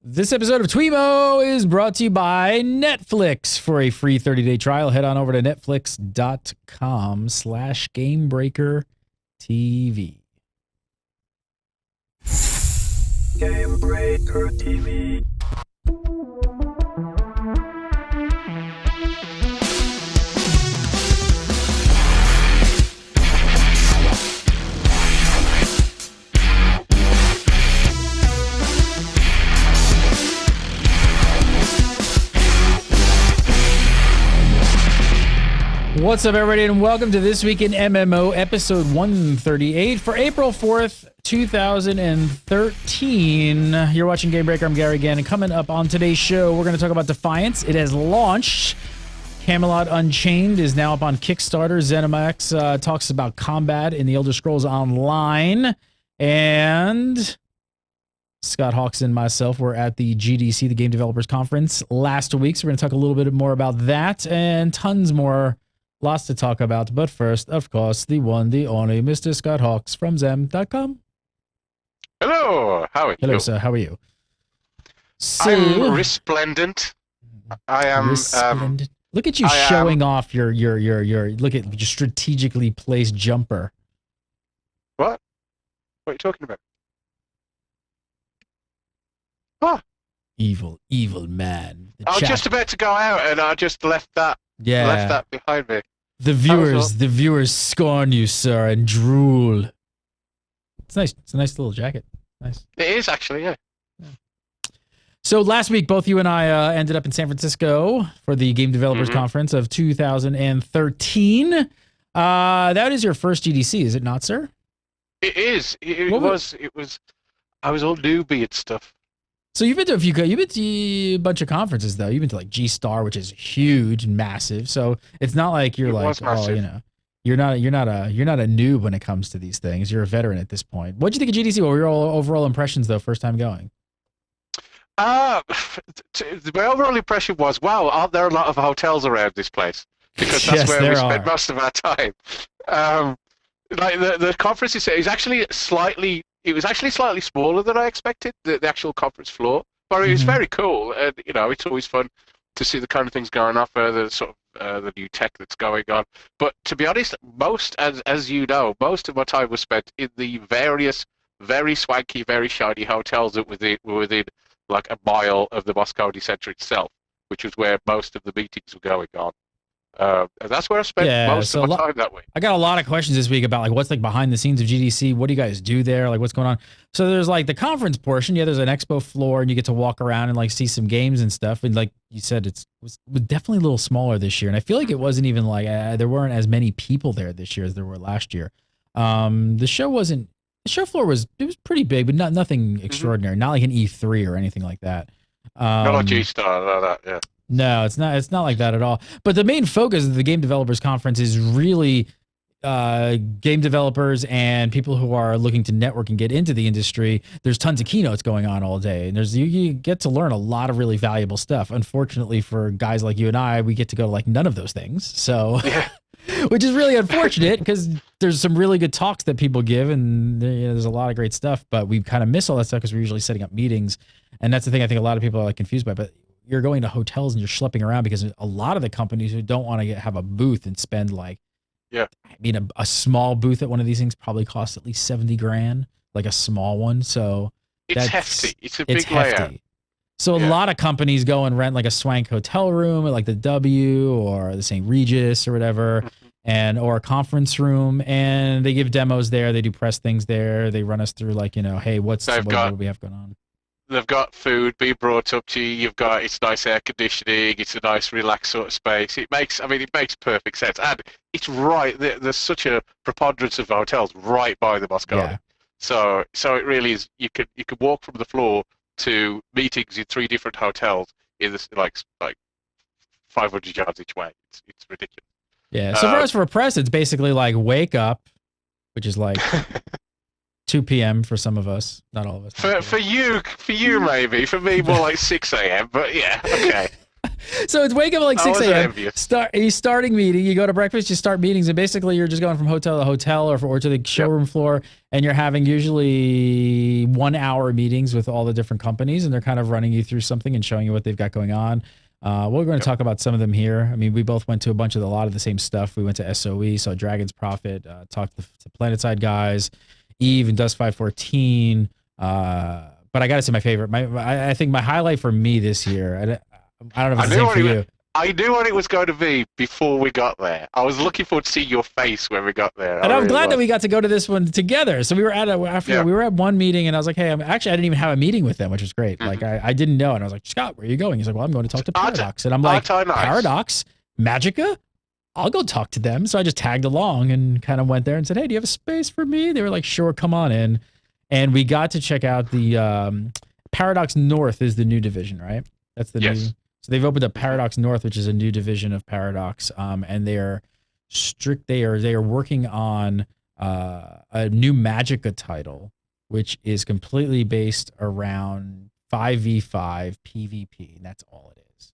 This episode of TWIMMO is brought to you by Netflix. For a free 30-day trial, head on over to netflix.com/GameBreakerTV. GameBreaker TV. What's up, everybody, and welcome to This Week in MMO, episode 138 for April 4th, 2013. You're watching Game Breaker. I'm Gary again, and coming up on today's show, we're going to talk about Defiance. It has launched. Camelot Unchained is now up on Kickstarter. ZeniMax talks about combat in the Elder Scrolls Online. And Scott Hawks and myself were at the GDC, the Game Developers Conference, last week. So we're going to talk a little bit more about that and tons more. Lots to talk about, but first, of course, the one, the only, Mr. Scott Hawks from Zem.com. Hello, how are you? Hello, sir. How are you? So, I'm resplendent. I am. Resplendent. Look at you showing off your. Look at your strategically placed jumper. What? What are you talking about? Oh, evil man. I was just about to go out, and I just left that. Yeah. Left that behind me. The viewers scorn you, sir, and drool. It's nice. It's a nice little jacket. Nice. It is actually, yeah. So last week, both you and I ended up in San Francisco for the Game Developers Conference of 2013. That is your first GDC, is it not, sir? It is. It was. I was all newbie and stuff. So you've been to a bunch of conferences though. You've been to like G-Star, which is huge and massive. So it's not like you're you're not a noob when it comes to these things. You're a veteran at this point. What'd you think of GDC? What were your overall impressions though, first time going? My overall impression was, wow, aren't there a lot of hotels around this place? Because that's where we spend most of our time. Like the conference is actually slightly. It was actually slightly smaller than I expected, the actual conference floor, but it was very cool. And it's always fun to see the kind of things going on for the sort of the new tech that's going on. But to be honest, most of my time was spent in the various very swanky, very shiny hotels that were within like a mile of the Moscone Center itself, which was where most of the meetings were going on. And that's where I spent most of my time that way. I got a lot of questions this week about like what's like behind the scenes of GDC. What do you guys do there? Like what's going on? So there's like the conference portion. Yeah, there's an expo floor and you get to walk around and like see some games and stuff. And like you said, it was definitely a little smaller this year. And I feel like it wasn't even like there weren't as many people there this year as there were last year. The show floor was pretty big, but nothing extraordinary. Not like an E3 or anything like that. Not like G-Star, that, yeah. No, it's not like that at all. But the main focus of the Game Developers Conference is really game developers and people who are looking to network and get into the industry. There's tons of keynotes going on all day, and you get to learn a lot of really valuable stuff. Unfortunately for guys like you and I, we get to go to like none of those things. So, which is really unfortunate because there's some really good talks that people give, and there's a lot of great stuff. But we kind of miss all that stuff because we're usually setting up meetings, and that's the thing I think a lot of people are like confused by. But you're going to hotels and you're schlepping around because a lot of the companies who don't want to have a booth and spend like, I mean, a small booth at one of these things probably costs at least $70,000, like a small one. So it's hefty. It's a big layout. So a lot of companies go and rent like a swank hotel room at like the W or the St. Regis or whatever, or a conference room, and they give demos there. They do press things there. They run us through like, hey, what do we have going on? They've got food being brought up to you. It's nice air conditioning. It's a nice, relaxed sort of space. It makes perfect sense. And it's right. There's such a preponderance of hotels right by the Moscone. Yeah. So it really is. You could walk from the floor to meetings in 3 different hotels in this like 500 yards each way. It's ridiculous. Yeah. So for us, for press, it's basically like wake up, which is like 2 p.m. for some of us, not all of us. For you maybe. For me, more like 6 a.m. But yeah, okay. So it's wake up at like 6 a.m. You're starting meeting. You go to breakfast. You start meetings, and basically you're just going from hotel to hotel or to the showroom floor, and you're having usually 1-hour meetings with all the different companies, and they're kind of running you through something and showing you what they've got going on. We're going to talk about some of them here. I mean, we both went to a lot of the same stuff. We went to SOE, saw Dragon's Prophet, talked to PlanetSide guys, Eve and Dust 514. But I got to say my favorite. I think my highlight for me this year, I don't know if it's the same for you. I knew what it was going to be before we got there. I was looking forward to seeing your face when we got there. And I'm glad that we got to go to this one together. So we were we were at one meeting, and I was like, hey, I didn't even have a meeting with them, which was great. Like I didn't know. And I was like, Scott, where are you going? He's like, well, I'm going to talk to Paradox. And I'm like, Paradox? Magica? I'll go talk to them. So I just tagged along and kind of went there and said, hey, do you have a space for me? They were like, sure, come on in. And we got to check out the Paradox North is the new division, right? That's the new. So they've opened up Paradox North, which is a new division of Paradox, and they are working on a new Magica title, which is completely based around 5v5 PvP, and that's all it is.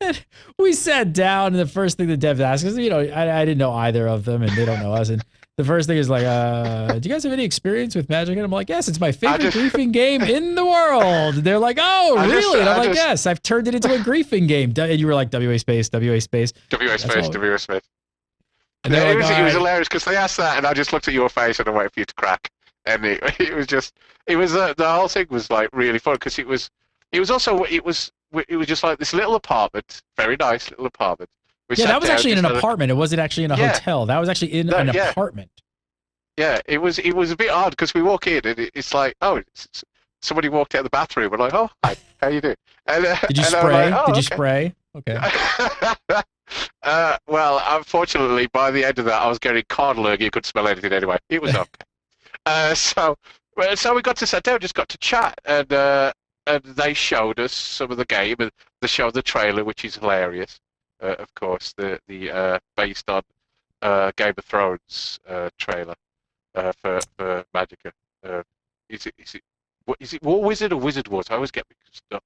And we sat down, and the first thing the devs asked us, I didn't know either of them, and they don't know us, and the first thing is like, do you guys have any experience with Magic? And I'm like, yes, it's my favorite griefing game in the world. They're like, oh, really? And I'm like, yes, I've turned it into a griefing game. And you were like, WA space, WA space. WA space, WA space. And it was hilarious because they asked that, and I just looked at your face and I waited for you to crack. And the whole thing was like really fun because it was just like this little apartment, very nice little apartment. That was actually in an apartment. It wasn't actually in a hotel. That was actually in an apartment. Yeah, it was a bit odd because we walk in and it's like, somebody walked out of the bathroom. We're like, oh, hi, how you doing? And, did you spray? Did you spray? Okay. Well, unfortunately, by the end of that, I was getting card allergy. You couldn't smell anything anyway. It was okay. So we got to sit down, just got to chat, and they showed us some of the game, and they showed the trailer, which is hilarious. Of course, the based on Game of Thrones trailer for Magica. Is it War Wizard or Wizard Wars? I always get mixed up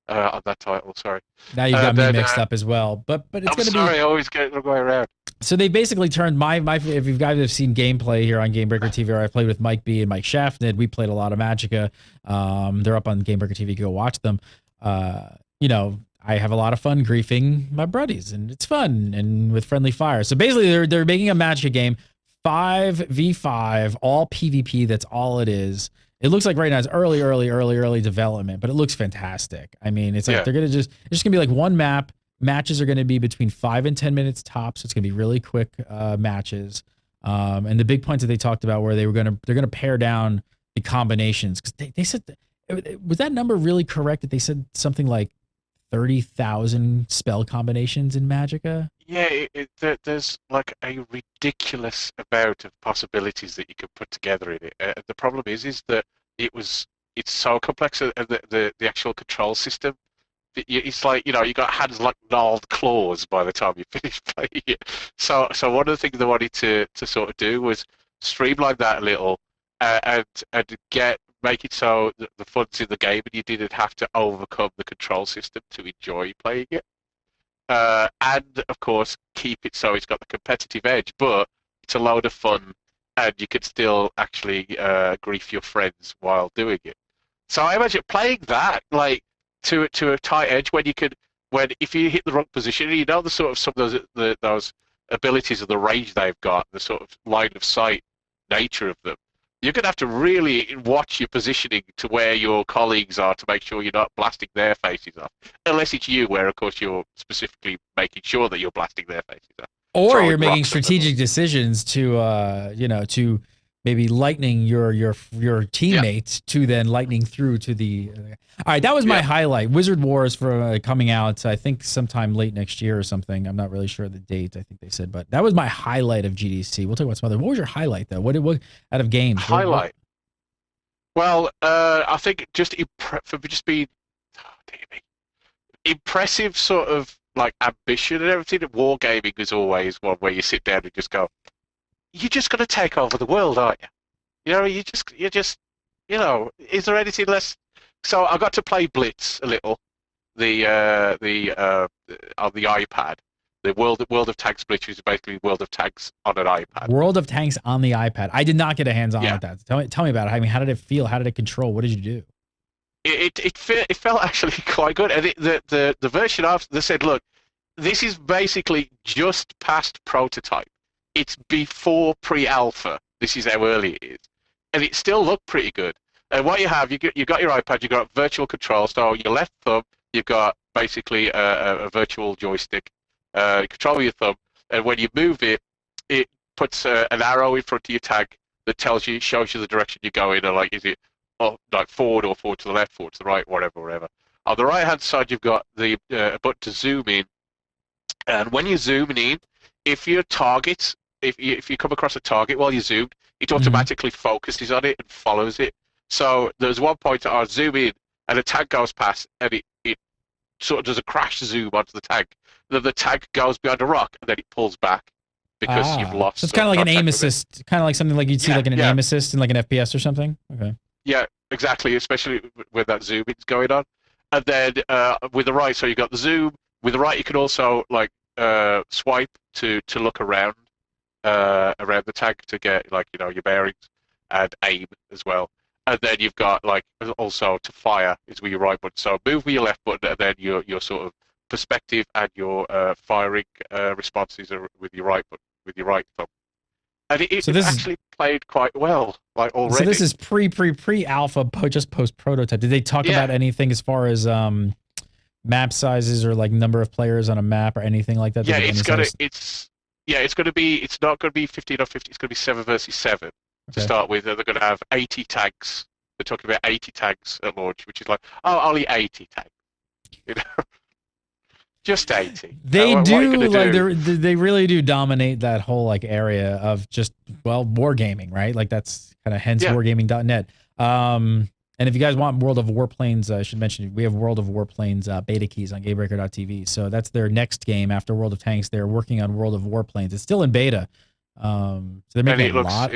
on that title. Sorry. Now you've got me mixed up as well. But it's going to be. Sorry, I always get it the way around. So they basically turned my if you guys have seen gameplay here on Gamebreaker TV, or I played with Mike B and Mike Shaftnid. We played a lot of Magica. They're up on Gamebreaker TV. You can go watch them. I have a lot of fun griefing my buddies, and it's fun and with friendly fire. So basically, they're making a Magic game, 5v5, all PvP. That's all it is. It looks like right now it's early development, but it looks fantastic. I mean, it's like it's just gonna be like one map. Matches are gonna be between 5 and 10 minutes tops. So it's gonna be really quick matches. And the big points that they talked about where they're gonna pare down the combinations because they said was that number really correct? That they said something like 30,000 spell combinations in Magica? Yeah, there's like a ridiculous amount of possibilities that you could put together in it. The problem is that it's so complex. The actual control system, it's like you got hands like gnarled claws by the time you finish playing it. So one of the things they wanted to sort of do was streamline that a little and make it so that the fun's in the game and you didn't have to overcome the control system to enjoy playing it. And, of course, keep it so it's got the competitive edge, but it's a load of fun and you can still actually grief your friends while doing it. So I imagine playing that, like, to a tight edge when if you hit the wrong position, the sort of some of those abilities of the range they've got, the sort of line of sight nature of them, you're going to have to really watch your positioning to where your colleagues are to make sure you're not blasting their faces off. Unless it's you, where, of course, you're specifically making sure that you're blasting their faces off. Or you're making strategic decisions to maybe lightning your teammates to then lightning through to the. All right, that was my highlight. Wizard Wars for coming out, I think sometime late next year or something. I'm not really sure the date. I think they said, but that was my highlight of GDC. We'll talk about some other. What was your highlight though? What out of games? Highlight. Well, I think just being impressive, sort of like ambition and everything. Wargaming is always one where you sit down and just go, you're just going to take over the world, aren't you? You're just, is there anything less? So I got to play Blitz a little, on the iPad, The World of Tanks Blitz is basically World of Tanks on an iPad. World of Tanks on the iPad. I did not get a hands-on with that. Tell me about it. I mean, how did it feel? How did it control? What did you do? It felt actually quite good. And the version after, they said, look, this is basically just past prototype. It's before pre-alpha. This is how early it is, and it still looked pretty good. And what you have, you got your iPad, you got virtual control. So your left thumb, you've got basically a virtual joystick. Control your thumb, and when you move it, it puts an arrow in front of your tag that shows you the direction you're going, or like, is it like forward or forward to the left, forward to the right, whatever. On the right-hand side, you've got the button to zoom in, and when you're zooming in, if you come across a target while you zoomed, it automatically focuses on it and follows it. So there's one point I zoom in, and a tag goes past, and it sort of does a crash zoom onto the tag. Then the tag goes behind a rock, and then it pulls back because you've lost. So it's kind of like an aim assist, kind of like something like you'd see like an aim assist in like an FPS or something. Okay. Yeah, exactly. Especially when that zoom is going on, and then with the right, so you got the zoom. With the right, you can also like swipe to look around the tag to get like your bearings, and aim as well. And then you've got like also to fire is with your right button. So move with your left button, and then your sort of perspective and your firing responses are with your right button, with your right thumb. And it actually played quite well, like already. So this is pre-alpha, just post prototype. Did they talk about anything as far as map sizes or like number of players on a map or anything like that? Yeah, it's not going to be 15 or 50. It's going to be 7 versus 7 to start with. They're going to have 80 tags. They're talking about 80 tags at launch, which is like, only 80 tags. Just 80. They they really do dominate that whole like area of just wargaming, right? Like that's kind of hence wargaming.net. And if you guys want World of Warplanes, I should mention we have World of Warplanes beta keys on GameBreaker.tv. So that's their next game after World of Tanks. They're working on World of Warplanes. It's still in beta. So they're making a lot.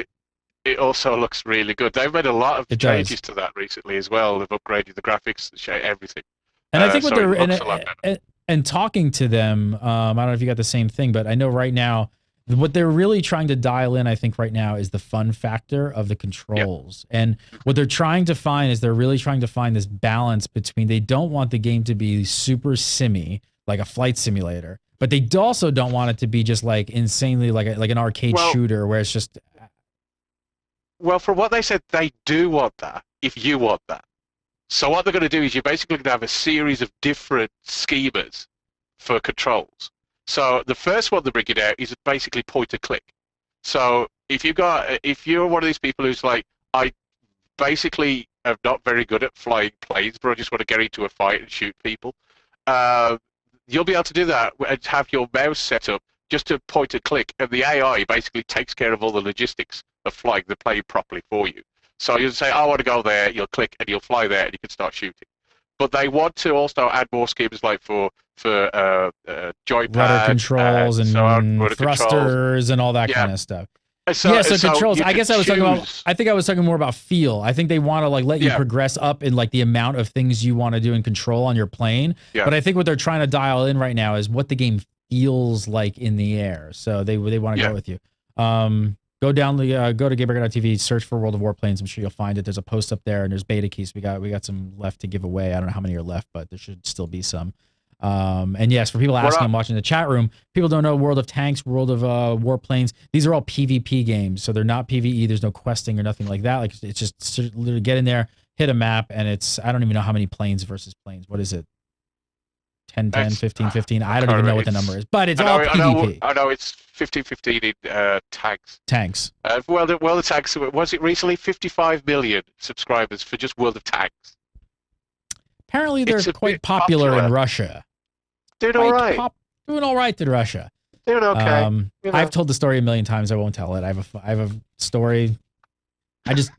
It also looks really good. They've made a lot of changes to that recently as well. They've upgraded the graphics, everything. And I think what they're and talking to them, I don't know if you got the same thing, but I know right now what they're really trying to dial in, I think right now, is the fun factor of the controls. Yep. And what they're trying to find is they're really trying to find this balance between, they don't want the game to be super simmy, like a flight simulator, but they also don't want it to be just like insanely like an arcade shooter where it's just... Well, from what they said, they do want that, if you want that. So what they're going to do is you're basically going to have a series of different schemas for controls. So the first one they're bringing out is basically point and click. So if you're one of these people who's like, I basically am not very good at flying planes, but I just want to get into a fight and shoot people, you'll be able to do that and have your mouse set up just to point and click, and the AI basically takes care of all the logistics of flying the plane properly for you. So you'll say, I want to go there, you'll click and you'll fly there and you can start shooting. But they want to also add more schemes like for joypad, rudder controls and thrusters and all that kind of stuff. So controls. I guess I was talking about. I think I was talking more about feel. I think they want to like let you progress up in like the amount of things you want to do in control on your plane. Yeah. But I think what they're trying to dial in right now is what the game feels like in the air. So they want to go with you. Go to GameBreaker.tv, search for World of Warplanes. I'm sure you'll find it. There's a post up there, and there's beta keys. We got some left to give away. I don't know how many are left, but there should still be some. And yes, for people asking and watching the chat room, people don't know World of Tanks, World of Warplanes. These are all PvP games, so they're not PvE. There's no questing or nothing like that. Like it's just literally get in there, hit a map, and it's I don't even know how many planes versus planes. What is it? 10, 10, 15, 15. I don't even know what the number is, but it's all PvP. I know it's 15, 15 in tags. Tanks. World of Tanks, was it recently 55 million subscribers for just World of Tanks? Apparently they're quite popular in Russia. Doing all right. Doing all right in Russia. Doing okay. I've told the story a million times. I won't tell it. I have a story. I just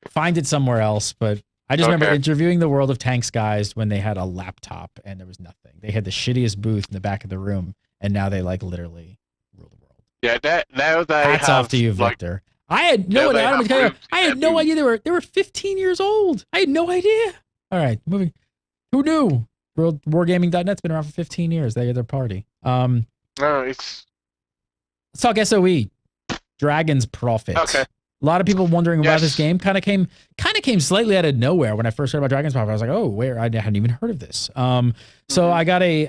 find it somewhere else, but I just remember interviewing the World of Tanks guys when they had a laptop and there was nothing. They had the shittiest booth in the back of the room, and now they like literally rule the world. Yeah, now they hats off to you, Victor. I had no idea. I had no idea they were 15 years old. I had no idea. All right, moving. Who knew? Wargaming.net's been around for 15 years. They had their party. No, it's Let's talk SOE. Dragon's Prophet. okay. A lot of people wondering about this Yes. game. Kind of came slightly out of nowhere when I first heard about Dragon's Prophet. I was like, oh, where? I hadn't even heard of this. So I got I'd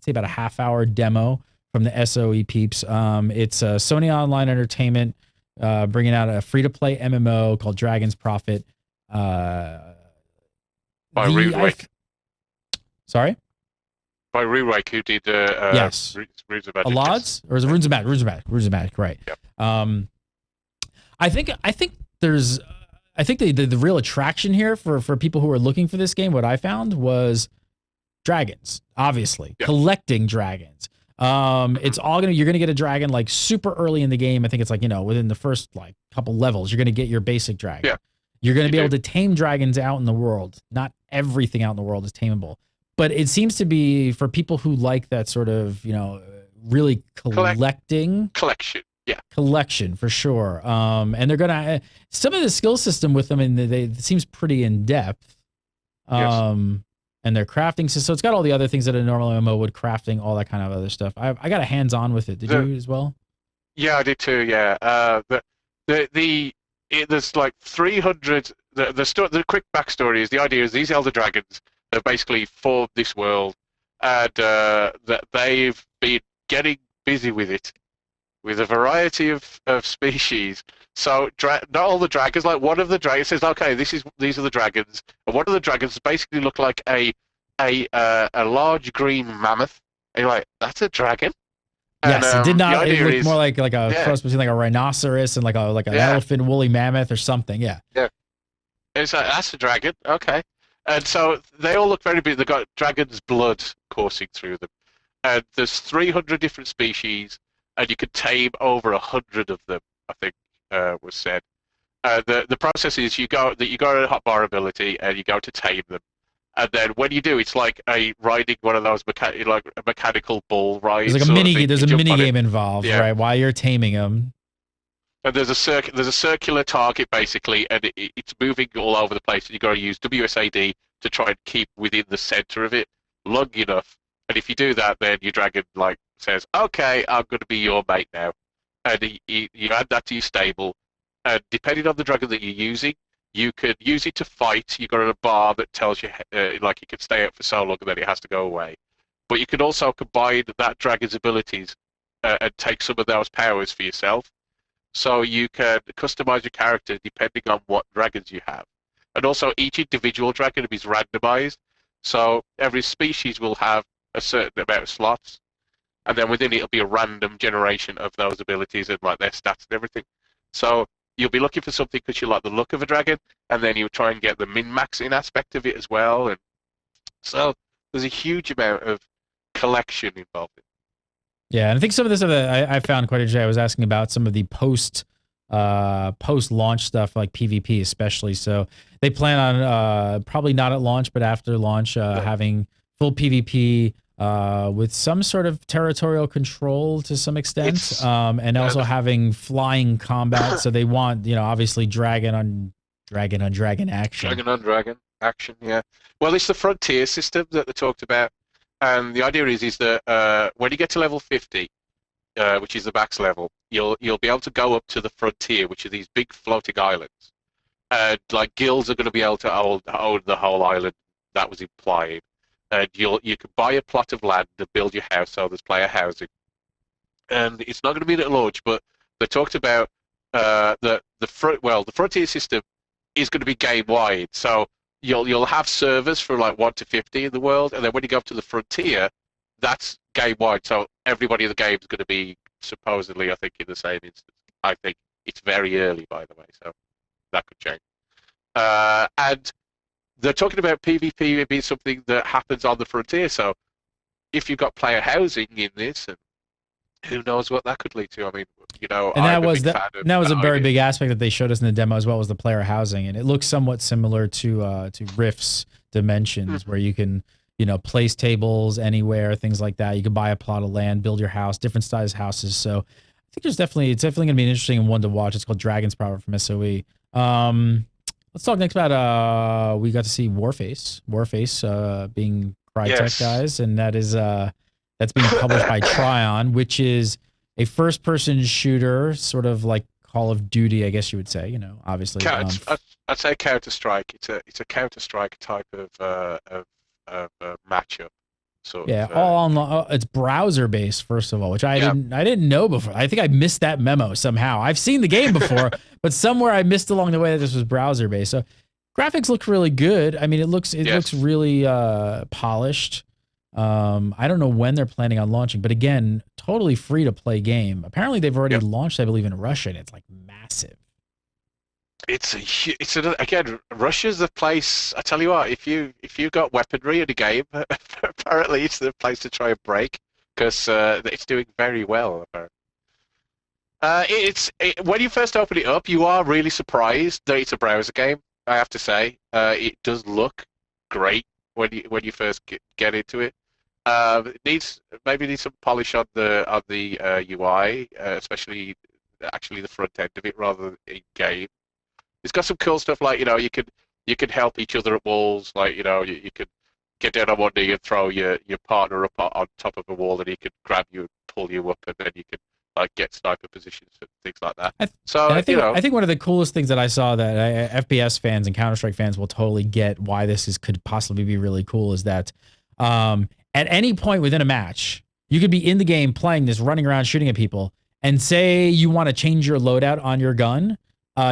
say about a half-hour demo from the SOE peeps. It's Sony Online Entertainment bringing out a free-to-play MMO called Dragon's Prophet. By Rewake. Sorry? By Rewake, who did yes. Runes of Magic. Aladd's? Or is it Runes of Magic? Runes of Magic, right. Yep. I think the real attraction here for people who are looking for this game, what I found was dragons, obviously. Yep. Collecting dragons. You're gonna get a dragon like super early in the game. I think it's like, within the first like couple levels, you're gonna get your basic dragon. Yeah. You're gonna be able to tame dragons out in the world. Not everything out in the world is tameable. But it seems to be for people who like that sort of, really collecting. Collection for sure. And they're gonna some of the skill system with them, and it seems pretty in depth. Yes. And their crafting system. So it's got all the other things that a normal MMO would, crafting, all that kind of other stuff. I got a hands-on with it. Did you as well? Yeah, I did too. Yeah. There's like 300. The quick backstory is the idea is these elder dragons have basically formed this world, and that they've been getting busy with it, with a variety of species. So not all the dragons. Like one of the dragons says, "Okay, these are the dragons," and one of the dragons basically look like a large green mammoth. And you're like, "That's a dragon." Yes, and, it did not. It looked more like a cross between like a rhinoceros and like an elephant, woolly mammoth or something. Yeah. Yeah. And it's like, that's a dragon. Okay. And so they all look very big. They've got dragon's blood coursing through them. And there's 300 different species, and you could tame over 100 of them, I think was said. The process is you go to hotbar ability, and you go to tame them. And then when you do, it's like riding one of those like a mechanical bull ride. There's like a mini game involved, right? While you're taming them. And there's a circular target basically, and it's moving all over the place. And you got to use WSAD to try and keep within the center of it long enough. And if you do that, then your dragon like says, "Okay, I'm going to be your mate now." And you add that to your stable. And depending on the dragon that you're using, you could use it to fight. You got a bar that tells you like it can stay out for so long and then it has to go away. But you can also combine that dragon's abilities and take some of those powers for yourself. So you can customize your character depending on what dragons you have. And also each individual dragon is randomized. So every species will have a certain amount of slots. And then within it, it'll be a random generation of those abilities and like their stats and everything. So you'll be looking for something because you like the look of a dragon, and then you try and get the min-maxing aspect of it as well. And so there's a huge amount of collection involved in it. Yeah, and I think some of this I found quite interesting. I was asking about some of the post-launch stuff, like PvP especially. So they plan on probably not at launch, but after launch, having full PvP with some sort of territorial control to some extent, and also having flying combat. So they want, obviously dragon on dragon action. Dragon on dragon action, yeah. Well, it's the frontier system that they talked about. And the idea is that when you get to level 50, which is the max level, you'll be able to go up to the frontier, which are these big floating islands. And like guilds are going to be able to own the whole island. That was implied. And you can buy a plot of land to build your house, so there's player housing. And it's not going to be at launch, but they talked about the frontier system is going to be game wide. So you'll have servers for like 1 to 50 in the world, and then when you go up to the frontier, that's game wide. So everybody in the game is going to be supposedly, I think, in the same instance. I think it's very early, by the way, so that could change. And they're talking about PvP being something that happens on the frontier. So if you've got player housing in this, and who knows what that could lead to? I mean, and that was a very big aspect that they showed us in the demo as well, was the player housing, and it looks somewhat similar to Rift's Dimensions, where you can place tables anywhere, things like that. You can buy a plot of land, build your house, different size houses. So I think it's definitely going to be an interesting one to watch. It's called Dragon's Prophet from SOE. Let's talk next about we got to see Warface being Crytek guys, and that is that's being published by Tryon, which is a first-person shooter, sort of like Call of Duty, I guess you would say. You know, obviously. I'd say Counter-Strike. It's a Counter-Strike type of matchup. All online. It's browser based, first of all, which I didn't know before. I think I missed that memo somehow. I've seen the game before, but somewhere I missed along the way that this was browser based. So graphics look really good. I mean, it looks really polished. I don't know when they're planning on launching, but again, totally free to play game. Apparently, they've already launched, I believe, in Russia, and it's like massive. Again, Russia's the place. I tell you what, if you got weaponry in a game, apparently it's the place to try and break, because it's doing very well. When you first open it up, you are really surprised that it's a browser game. I have to say, it does look great when you first get into it. It needs some polish on the UI, especially actually the front end of it rather than in game. It's got some cool stuff like, you know, you could help each other at walls, like, you know, you could get down on one knee and throw your partner up on top of a wall, and he could grab you and pull you up, and then you could like get sniper positions and things like that. I think one of the coolest things that I saw that FPS fans and Counter-Strike fans will totally get why this could possibly be really cool is that at any point within a match, you could be in the game playing this, running around shooting at people, and say you want to change your loadout on your gun.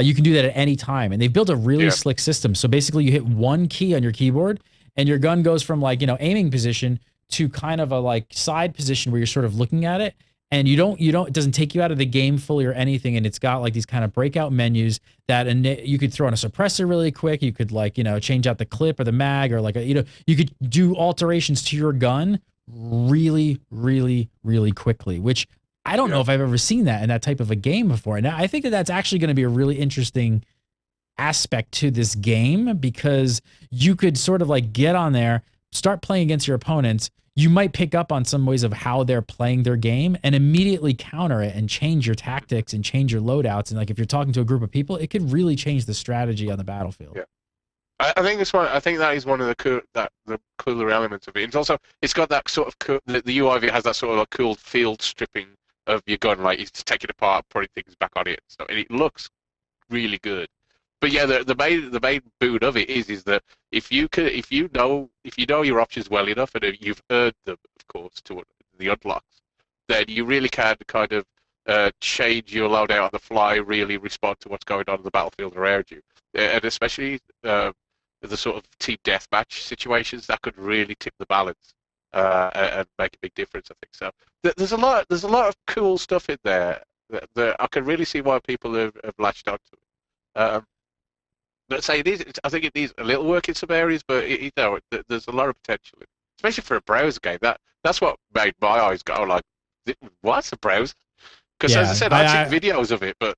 You can do that at any time, and they've built a really slick system. So basically, you hit one key on your keyboard, and your gun goes from like, you know, aiming position to kind of a like side position where you're sort of looking at it, and it doesn't take you out of the game fully or anything. And it's got like these kind of breakout menus that you could throw on a suppressor really quick. You could like, you know, change out the clip or the mag, or like you could do alterations to your gun really, really, really quickly, which I don't know if I've ever seen that in that type of a game before. And I think that that's actually going to be a really interesting aspect to this game, because you could sort of like get on there, start playing against your opponents. You might pick up on some ways of how they're playing their game and immediately counter it and change your tactics and change your loadouts. And like, if you're talking to a group of people, it could really change the strategy on the battlefield. Yeah. I think that is one of the cooler elements of it. It's got that sort of cool, the UI of it has that sort of like cool field stripping of your gun, like it's taking it apart, putting things back on it, and it looks really good. But yeah, the main boon of it is that if you know your options well enough, and you've earned them, of course, to the unlocks, then you really can kind of change your loadout on the fly, really respond to what's going on in the battlefield around you, and especially the sort of team deathmatch situations that could really tip the balance. And make a big difference, I think. So there's a lot of cool stuff in there that I can really see why people have latched onto it. Let's say I think it needs a little work in some areas, but there's a lot of potential in it, especially for a browser game. That's what made my eyes go like, what's a browser? Because as I said, I've seen videos of it, but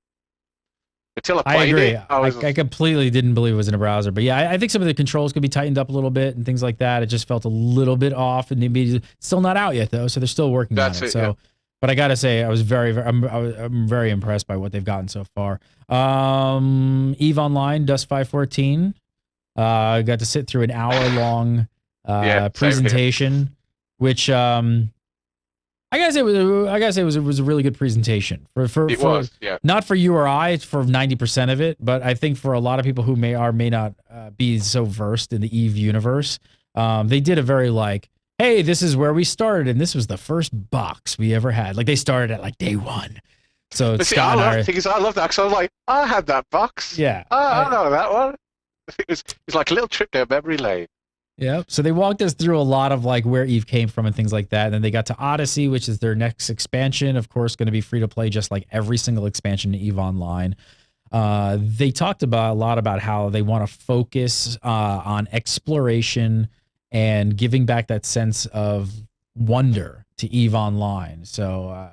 until I played it, I completely didn't believe it was in a browser. But yeah, I think some of the controls could be tightened up a little bit and things like that. It just felt a little bit off, and maybe still not out yet though, so they're still working on it. So, but I gotta say, I'm very impressed by what they've gotten so far. EVE Online, Dust 514. I got to sit through an hour-long presentation, which I gotta say it was a really good presentation for not for you or I, for 90% of it, but I think for a lot of people who may or may not be so versed in the EVE universe, they did a very like, hey, this is where we started, and this was the first box we ever had. Like they started at like day one. So Scott I love that, because I was like, I had that box. Yeah, I know that one. It's like a little trip down memory lane. Yeah. So they walked us through a lot of like where EVE came from and things like that. And then they got to Odyssey, which is their next expansion, of course, going to be free to play, just like every single expansion in EVE Online. They talked a lot about how they want to focus on exploration and giving back that sense of wonder to EVE Online. So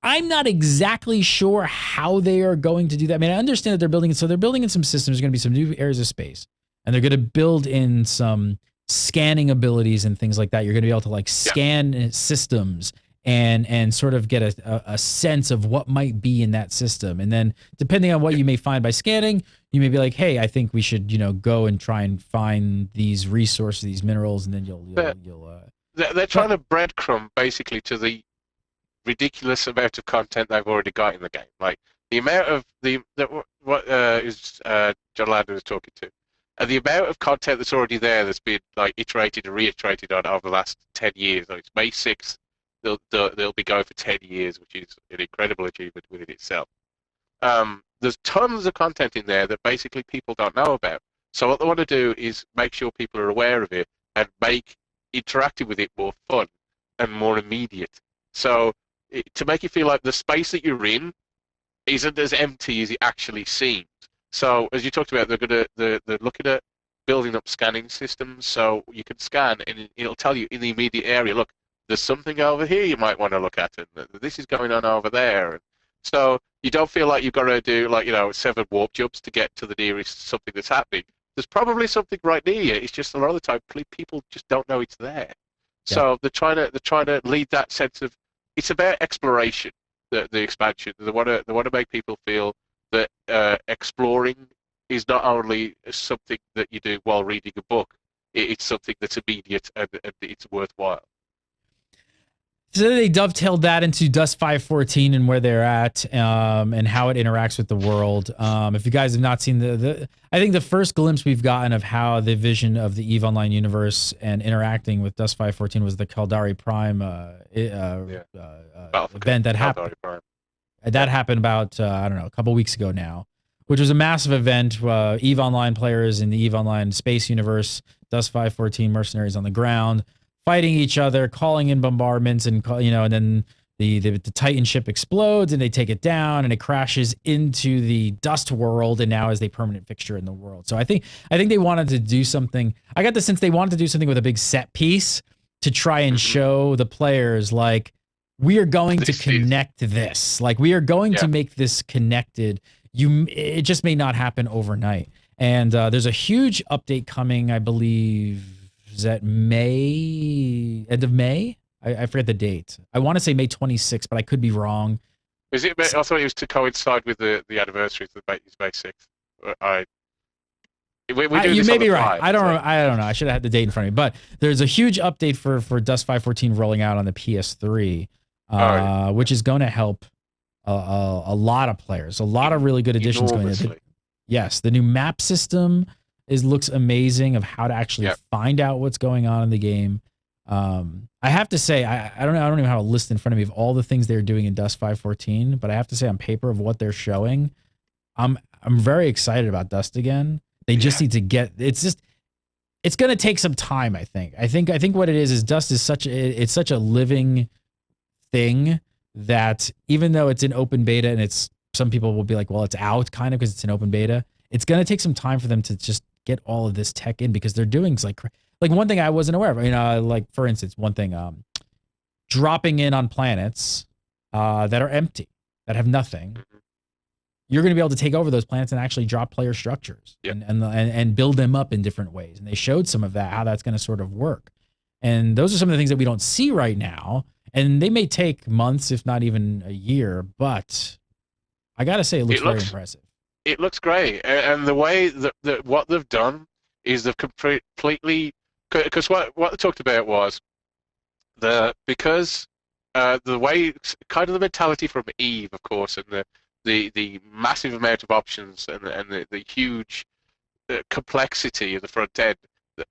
I'm not exactly sure how they are going to do that. I mean, I understand that they're building in some systems. There's going to be some new areas of space. And they're going to build in some scanning abilities and things like that. You're going to be able to like scan systems and sort of get a sense of what might be in that system. And then depending on what you may find by scanning, you may be like, hey, I think we should, go and try and find these resources, these minerals, and then you'll they're trying to breadcrumb basically to the ridiculous amount of content they've already got in the game. Like the amount of what is John Landon was talking to, and the amount of content that's already there that's been like iterated and reiterated on over the last 10 years. Like it's May 6th, they'll be going for 10 years, which is an incredible achievement within itself. There's tons of content in there that basically people don't know about. So what they want to do is make sure people are aware of it and make interacting with it more fun and more immediate. So to make you feel like the space that you're in isn't as empty as it actually seems. So as you talked about, they're looking at building up scanning systems, so you can scan and it'll tell you in the immediate area, look, there's something over here you might want to look at, and this is going on over there. So you don't feel like you've got to do 7 warp jumps to get to the nearest something that's happening. There's probably something right near you. It's just a lot of the time people just don't know it's there. Yeah. So they're trying to lead that sense of it's about exploration. The expansion. They want to make people feel that exploring is not only something that you do while reading a book. It's something that's immediate and it's worthwhile. So they dovetailed that into Dust 514 and where they're at, and how it interacts with the world. If you guys have not seen I think the first glimpse we've gotten of how the vision of the EVE Online universe and interacting with Dust 514 was the Caldari Prime event that happened. That happened about I don't know, a couple weeks ago now, which was a massive event. EVE Online players in the EVE Online space universe, Dust 514 mercenaries on the ground, fighting each other, calling in bombardments, and and then the Titan ship explodes and they take it down and it crashes into the Dust world and now is a permanent fixture in the world. So I think they wanted to do something. I got the sense they wanted to do something with a big set piece to try and show the players like we are going to connect this. Like we are going to make this connected. It just may not happen overnight. And there's a huge update coming, I believe. Is that May? End of May? I forget the date. I want to say May 26th, but I could be wrong. Is it? I thought it was to coincide with the anniversary of May 6th. You may be right. I don't know. I should have had the date in front of me. But there's a huge update for Dust 514 rolling out on the PS3, which is going to help a lot of players. A lot of really good additions going in. Yes, the new map system looks amazing of how to actually find out what's going on in the game. I have to say, I don't know. I don't even have a list in front of me of all the things they're doing in Dust 514, but I have to say on paper of what they're showing, I'm very excited about Dust again. They just need to get, it's going to take some time. I think what it is Dust is such a living thing that even though it's in open beta and some people will be like, well, it's out kind of because it's an open beta. It's going to take some time for them to just get all of this tech in because they're doing like one thing I wasn't aware of, like for instance, one thing, dropping in on planets that are empty, that have nothing. You're going to be able to take over those planets and actually drop player structures and build them up in different ways. And they showed some of that, how that's going to sort of work. And those are some of the things that we don't see right now. And they may take months, if not even a year, but I got to say, it looks very impressive. It looks great, and the way that what they've done is they've completely, because what they talked about was the way, kind of the mentality from Eve, of course, and the massive amount of options and the huge complexity of the front end.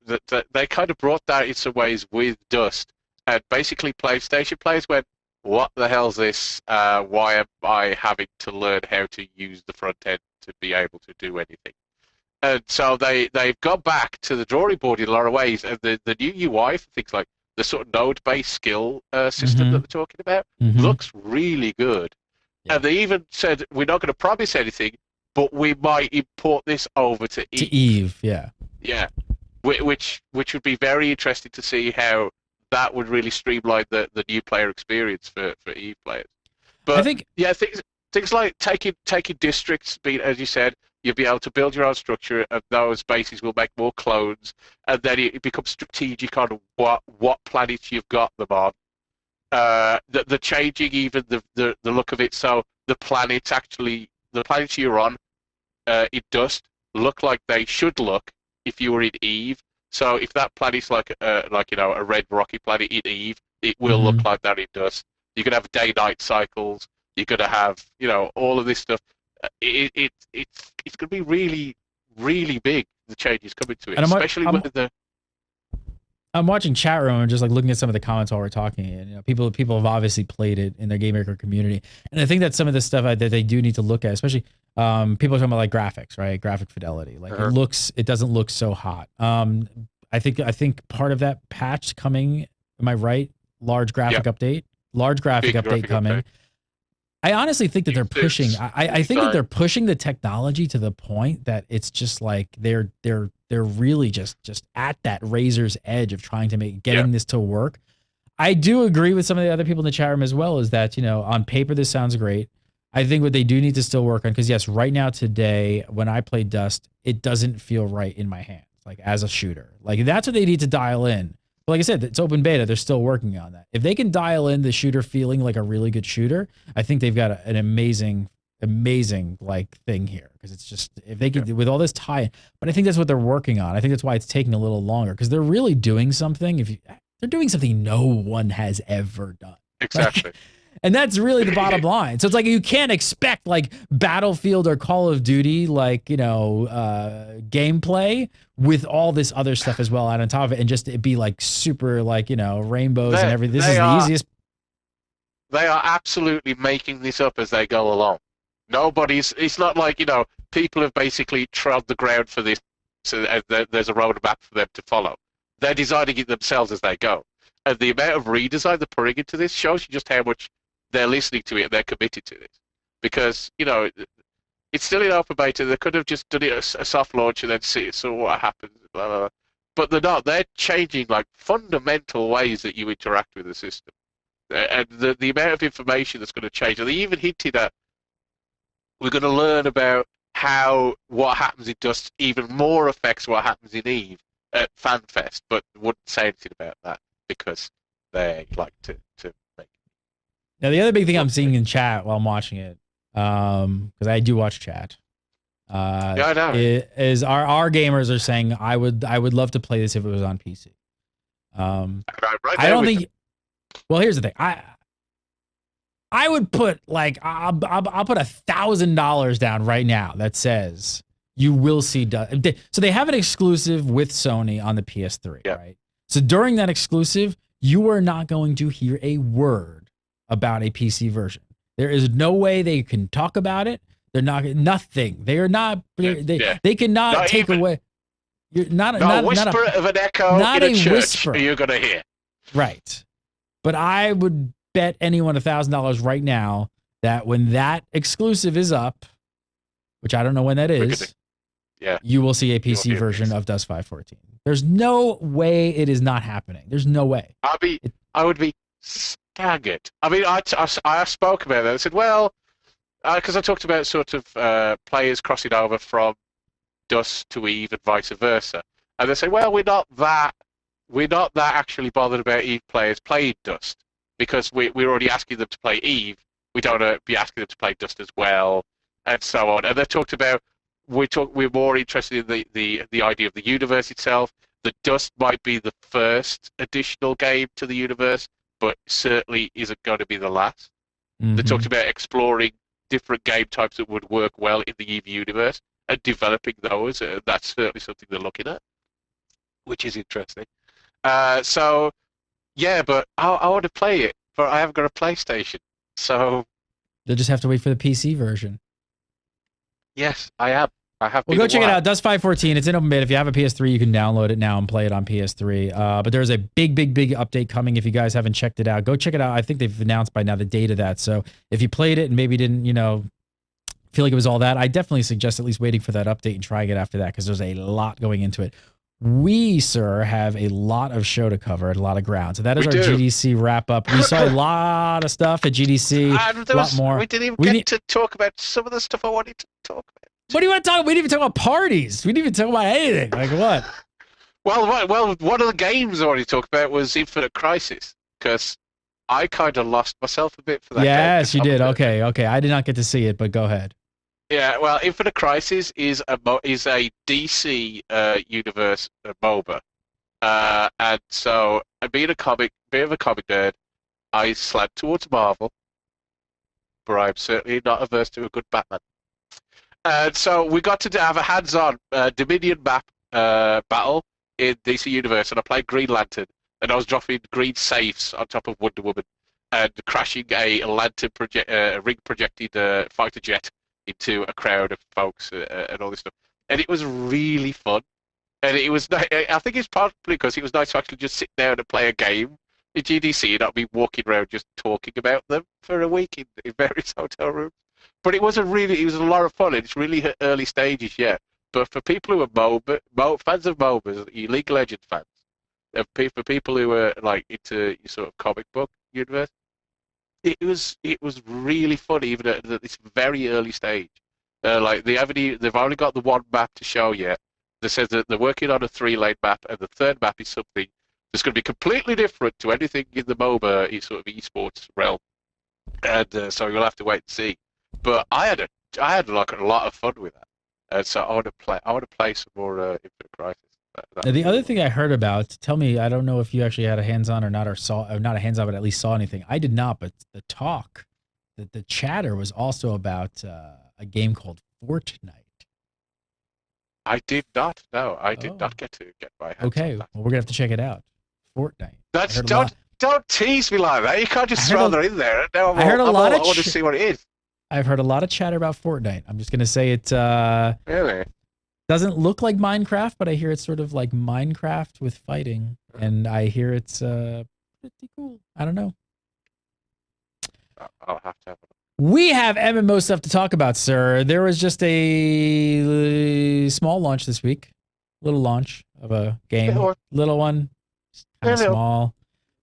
That they kind of brought that in some ways with Dust, and basically PlayStation players went, what the hell's this? Why am I having to learn how to use the front end to be able to do anything? And so they've gone back to the drawing board in a lot of ways, and the new UI for things like the sort of node-based skill system that they're talking about looks really good. Yeah. And they even said, we're not going to promise anything, but we might import this over to Eve. To Eve, yeah. Yeah, which would be very interesting to see how that would really streamline the new player experience for Eve players. But I think, things like taking districts, as you said, you'll be able to build your own structure, and those bases will make more clones, and then it becomes strategic on what planets you've got them on. The changing even the look of it, so the planets you're on in Dust look like they should look if you were in Eve, So if that planet's like a red rocky planet in Eve, it will look like that in Dust. You're gonna have day-night cycles. You're gonna have all of this stuff. It's gonna be really, really big. The changes coming to it, and especially with the. I'm watching chat room and just like looking at some of the comments while we're talking, and people have obviously played it in their game maker community, and I think that some of the stuff that they do need to look at, especially people are talking about like graphics, right? Graphic fidelity, like it doesn't look so hot. I think part of that patch coming, am I right? Large graphic update coming. I honestly think that they're pushing. I think that they're pushing the technology to the point that it's just like they're really just at that razor's edge of trying to getting this to work. I do agree with some of the other people in the chat room as well, is that on paper this sounds great. I think what they do need to still work on, because yes, right now today when I play Dust, it doesn't feel right in my hands, like as a shooter. Like that's what they need to dial in. But like I said, it's open beta. They're still working on that. If they can dial in the shooter feeling like a really good shooter, I think they've got an amazing like thing here. Because it's just, if they could, with all this tie, but I think that's what they're working on. I think that's why it's taking a little longer, because they're really doing something. They're doing something no one has ever done. Exactly. Like, and that's really the bottom line. So it's like you can't expect like Battlefield or Call of Duty, like, gameplay with all this other stuff as well out on top of it, and just it be like super like, rainbows and everything. This is the easiest. They are absolutely making this up as they go along. It's not like, people have basically trod the ground for this, so there's a roadmap for them to follow. They're designing it themselves as they go. And the amount of redesign they're putting into this shows you just how much they're listening to it and they're committed to this. Because, it's still in open beta. They could have just done it a soft launch and then see what happens. Blah, blah, blah. But they're not. They're changing like fundamental ways that you interact with the system. And the amount of information that's going to change. And they even hinted at we're going to learn about how what happens in Dust even more affects what happens in Eve at FanFest, but wouldn't say anything about that because they like to make. Now, the other big thing I'm seeing in chat while I'm watching it, because I do watch chat, I know. is our gamers are saying I would love to play this if it was on PC. I don't think. Well, here's the thing. I would put like I'll put $1,000 down right now that says you will see. So they have an exclusive with Sony on the PS3, right? So during that exclusive, you are not going to hear a word about a PC version. There is no way they can talk about it. They're not nothing. They are not. They cannot not take even, away. You're not a whisper of an echo not in a church. Whisper. You're gonna hear. Right, but I would bet anyone $1,000 right now that when that exclusive is up, which I don't know when that is, you will see a PC version of Dust 514. There's no way it is not happening. There's no way. I would be staggered. I mean, I spoke about that. I said, well, because I talked about sort of players crossing over from Dust to Eve and vice versa, and they say, well, we're not that actually bothered about Eve players playing Dust because we're already asking them to play Eve. We don't want to be asking them to play Dust as well, and so on. And they talked about we're more interested in the idea of the universe itself. The Dust might be the first additional game to the universe, but certainly isn't going to be the last. Mm-hmm. They talked about exploring different game types that would work well in the Eve universe and developing those. That's certainly something they're looking at, which is interesting. So, yeah, but I want to play it, but I haven't got a PlayStation. So you'll just have to wait for the PC version. Yes, I have. Well, go check it out. Dust 514. It's in open beta. If you have a PS3, you can download it now and play it on PS3. But there's a big update coming. If you guys haven't checked it out, go check it out. I think they've announced by now the date of that. So if you played it and maybe didn't, feel like it was all that, I definitely suggest at least waiting for that update and trying it after that because there's a lot going into it. We, sir, have a lot of show to cover, a lot of ground. So that is our GDC wrap up. We saw a lot of stuff at GDC. A lot more. We didn't even get to talk about some of the stuff I wanted to talk about. What do you want to talk about? We didn't even talk about parties. We didn't even talk about anything. Like what? Well, one of the games I already talked about was Infinite Crisis because I kind of lost myself a bit for that. Yes, you did. Okay. I did not get to see it, but go ahead. Yeah, well, Infinite Crisis is a DC universe MOBA And so, being a bit of a comic nerd, I slant towards Marvel, but I'm certainly not averse to a good Batman. And so we got to have a hands-on Dominion map battle in DC Universe, and I played Green Lantern, and I was dropping green safes on top of Wonder Woman and crashing a ring-projected fighter jet into a crowd of folks and all this stuff. And it was really fun. And it was, I think it's partly because it was nice to actually just sit down and play a game in GDC and not be walking around just talking about them for a week in various hotel rooms. But it was a lot of fun, and it's really early stages yet. But for people who are fans of MOBAs, League of Legends fans, for people who are like into sort of comic book universe, it was really fun even at this very early stage. Like they've only got the one map to show yet. They said that they're working on a 3-lane map, and the third map is something that's going to be completely different to anything in the MOBA sort of esports realm. And so you'll have to wait and see. But I had like a lot of fun with that, and so I want to play some more Infinite Crisis. Now, the other thing I heard about, tell me, I don't know if you actually had a hands-on or not, or not a hands-on, but at least saw anything. I did not, but the talk, the chatter was also about a game called Fortnite. I did not. No, I did not get my hands. Okay, on that. well, we're gonna have to check it out. Fortnite. Don't tease me like that. You can't just throw that in there. No, I want to see what it is. I've heard a lot of chatter about Fortnite. I'm just gonna say it. Really? Doesn't look like Minecraft, but I hear it's sort of like Minecraft with fighting, and I hear it's pretty cool. I don't know. I'll have to have it. We have MMO stuff to talk about, sir. There was just a small launch this week. Little launch of a game. Little one. Kind of small.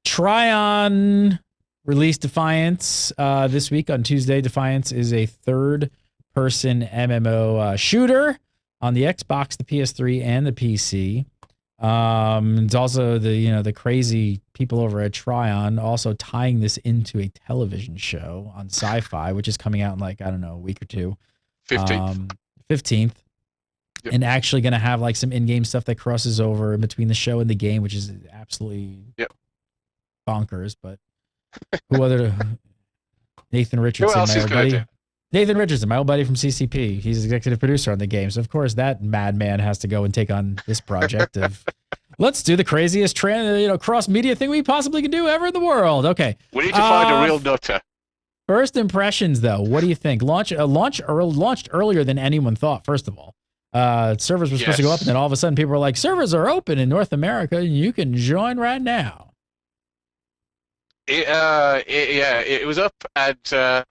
Tryon released Defiance this week on Tuesday. Defiance is a third-person MMO shooter on the Xbox, the PS3, and the PC. It's also the crazy people over at Tryon also tying this into a television show on Sci-Fi, which is coming out in like, I don't know, a week or two. 15th. 15th. Yep. And actually going to have like some in-game stuff that crosses over in between the show and the game, which is absolutely bonkers. But who other? Nathan Richardson, who else is going to do? Nathan Richardson, my old buddy from CCP. He's executive producer on the game. So, of course, that madman has to go and take on this project of, let's do the craziest cross-media thing we possibly can do ever in the world. Okay. We need to find a real nutter. First impressions, though. What do you think? Launched earlier than anyone thought, first of all. Servers were supposed to go up, and then all of a sudden people were like, servers are open in North America, and you can join right now. It was up, and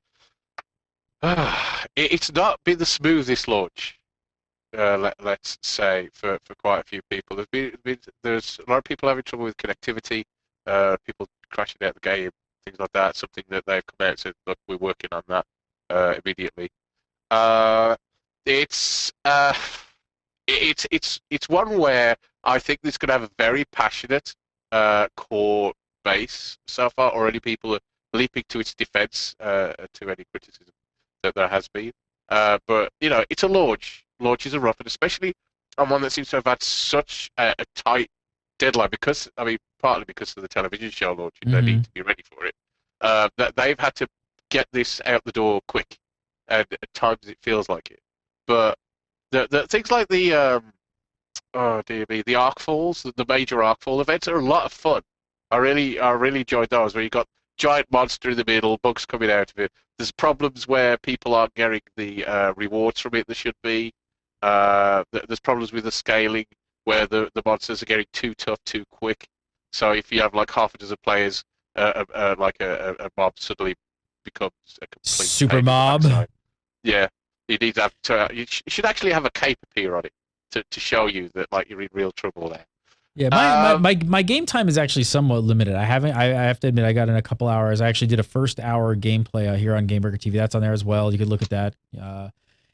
it's not been the smoothest launch, let's say, for quite a few people. There's a lot of people having trouble with connectivity, people crashing out the game, things like that. Something that they've come out and said, look, we're working on that immediately. It's one where I think this could have a very passionate core base so far. Already people are leaping to its defense to any criticism that there has been. But, it's a launch. Launches are rough, and especially on one that seems to have had such a tight deadline partly because of the television show launch, they need to be ready for it. That they've had to get this out the door quick, and at times it feels like it. But the things like the Arkfalls, the major Arkfall events are a lot of fun. I really enjoyed those, where you got giant monster in the middle, bugs coming out of it. There's problems where people aren't getting the rewards from it that should be. There's problems with the scaling, where the monsters are getting too tough too quick. So if you have like half a dozen players, a mob suddenly becomes a complete super mob. Yeah, you need to have you should actually have a cape appear on it to show you that like you're in real trouble there. Yeah, my game time is actually somewhat limited. I have to admit, I got in a couple hours. I actually did a first hour gameplay here on Game Burger TV. That's on there as well. You could look at that.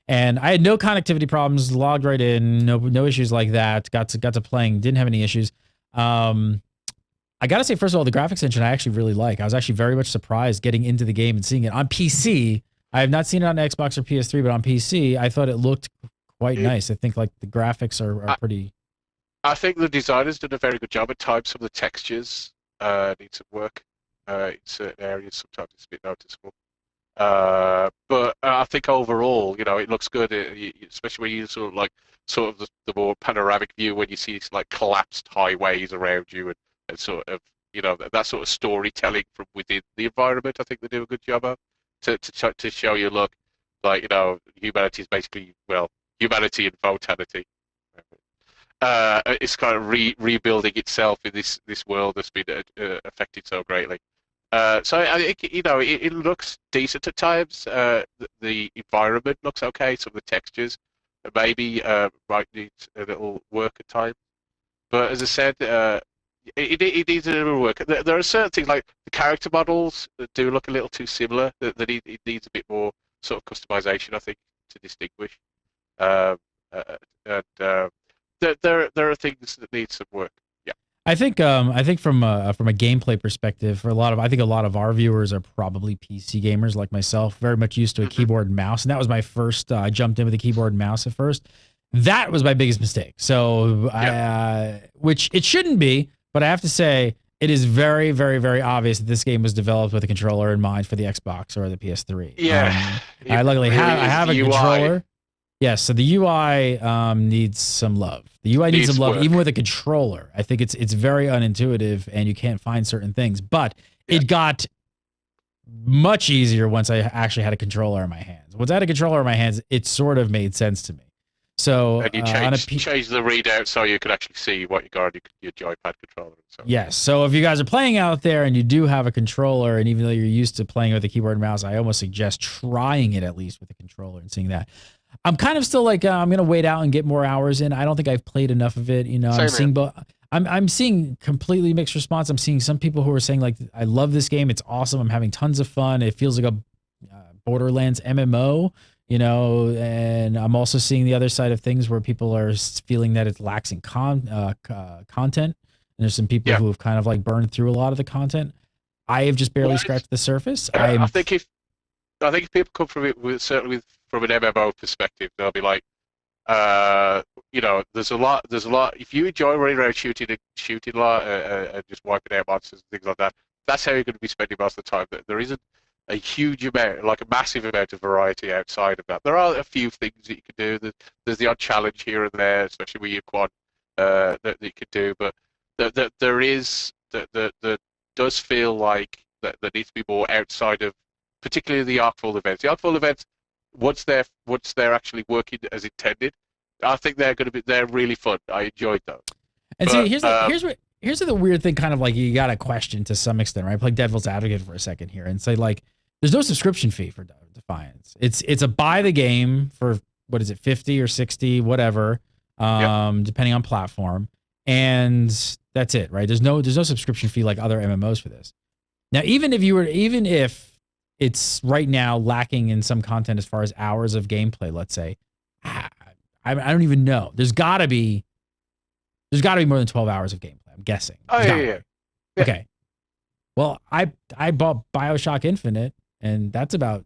And I had no connectivity problems. Logged right in. No issues like that. Got to playing. Didn't have any issues. I gotta say, first of all, the graphics engine I actually really like. I was actually very much surprised getting into the game and seeing it on PC. I have not seen it on Xbox or PS3, but on PC, I thought it looked quite nice. I think like the graphics are pretty. I think the designers did a very good job at times. Some of the textures need some work in certain areas. Sometimes it's a bit noticeable. But I think overall, it looks good, especially when you sort of the more panoramic view when you see these like collapsed highways around you and sort of that sort of storytelling from within the environment. I think they do a good job of to show you, look, like humanity is basically, well, humanity and vitality. It's kind of rebuilding itself in this world that's been affected so greatly. So I think it looks decent at times. The environment looks okay. Some of the textures maybe might need a little work at times. But as I said, it needs a little work. There are certain things like the character models that do look a little too similar. It needs a bit more sort of customization, I think, to distinguish. Um, and there are things that need some work. Yeah. I think from a gameplay perspective, for I think a lot of our viewers are probably PC gamers like myself, very much used to a keyboard and mouse, and that was my first. I jumped in with a keyboard and mouse at first. That was my biggest mistake. So, which it shouldn't be, but I have to say it is very, very, very obvious that this game was developed with a controller in mind for the Xbox or the PS3. Yeah, I luckily really I have a UI. controller. Yes, so the UI needs some love. The UI needs some love, work. even with a controller. I think it's very unintuitive, and you can't find certain things. But it got much easier once I actually had a controller in my hands. Once I had a controller in my hands, it sort of made sense to me. So and you change the readout so you could actually see what you got on your joypad controller. So. Yes. So if you guys are playing out there and you do have a controller, and even though you're used to playing with a keyboard and mouse, I almost suggest trying it at least with a controller and seeing that. I'm kind of still like I'm gonna wait out and get more hours in. I don't think I've played enough of it. I'm seeing completely mixed response. I'm seeing some people who are saying like, I love this game. It's awesome. I'm having tons of fun. It feels like a Borderlands MMO. And I'm also seeing the other side of things where people are feeling that it lacks in content. And there's some people who have kind of like burned through a lot of the content. I have just barely scratched the surface. I think if people come from it certainly from an MMO perspective, they'll be like, there's a lot. If you enjoy running around shooting a lot and just wiping out monsters and things like that, that's how you're going to be spending most of the time. There isn't a huge amount, like a massive amount of variety outside of that. There are a few things that you can do. There's the odd challenge here and there, especially with your quad, that you could do. But there does feel like that there needs to be more outside of, particularly the Arcful events. The Arcful events, once they're actually working as intended, I think they're really fun. I enjoyed those. And see, here's the weird thing, kind of like you got to question to some extent, right? Play devil's advocate for a second here and say like, there's no subscription fee for Defiance. It's a buy the game for, what is it, 50 or 60, whatever, depending on platform, and that's it, right? There's no subscription fee like other MMOs for this. Now, even if it's right now lacking in some content as far as hours of gameplay, let's say, I don't even know. There's got to be more than 12 hours of gameplay, I'm guessing. Oh, yeah. Okay. Well, I bought BioShock Infinite, and that's about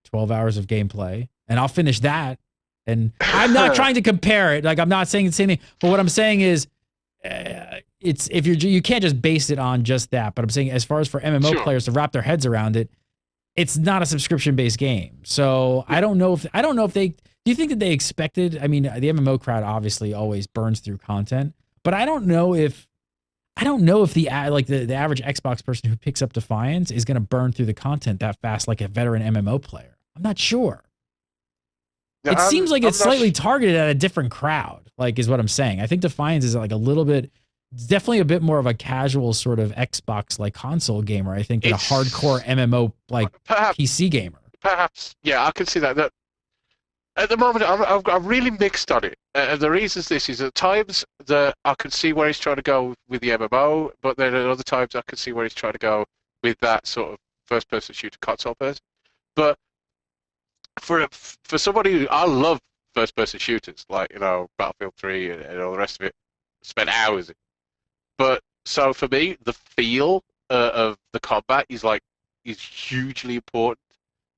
12 hours of gameplay, and I'll finish that. And I'm not trying to compare it. Like, I'm not saying the same thing, but what I'm saying is, you can't just base it on just that. But I'm saying, as far as for MMO players to wrap their heads around it, it's not a subscription-based game. So I don't know if they. Do you think that they expected? I mean, the MMO crowd obviously always burns through content, but I don't know if the average Xbox person who picks up Defiance is going to burn through the content that fast like a veteran MMO player. I'm not sure. Yeah, it seems like it's slightly targeted at a different crowd, like, is what I'm saying. I think Defiance is like a little bit, definitely a bit more of a casual sort of Xbox like console gamer, I think, than a hardcore MMO like PC gamer. Perhaps, yeah, I can see that. At the moment, I'm really mixed on it. And the reasons this is, at times I can see where he's trying to go with the MMO, but then at other times I can see where he's trying to go with that sort of first-person shooter console person. But for somebody who, I love first-person shooters, like, Battlefield 3 and all the rest of it, spent hours in. But so for me, the feel of the combat is hugely important.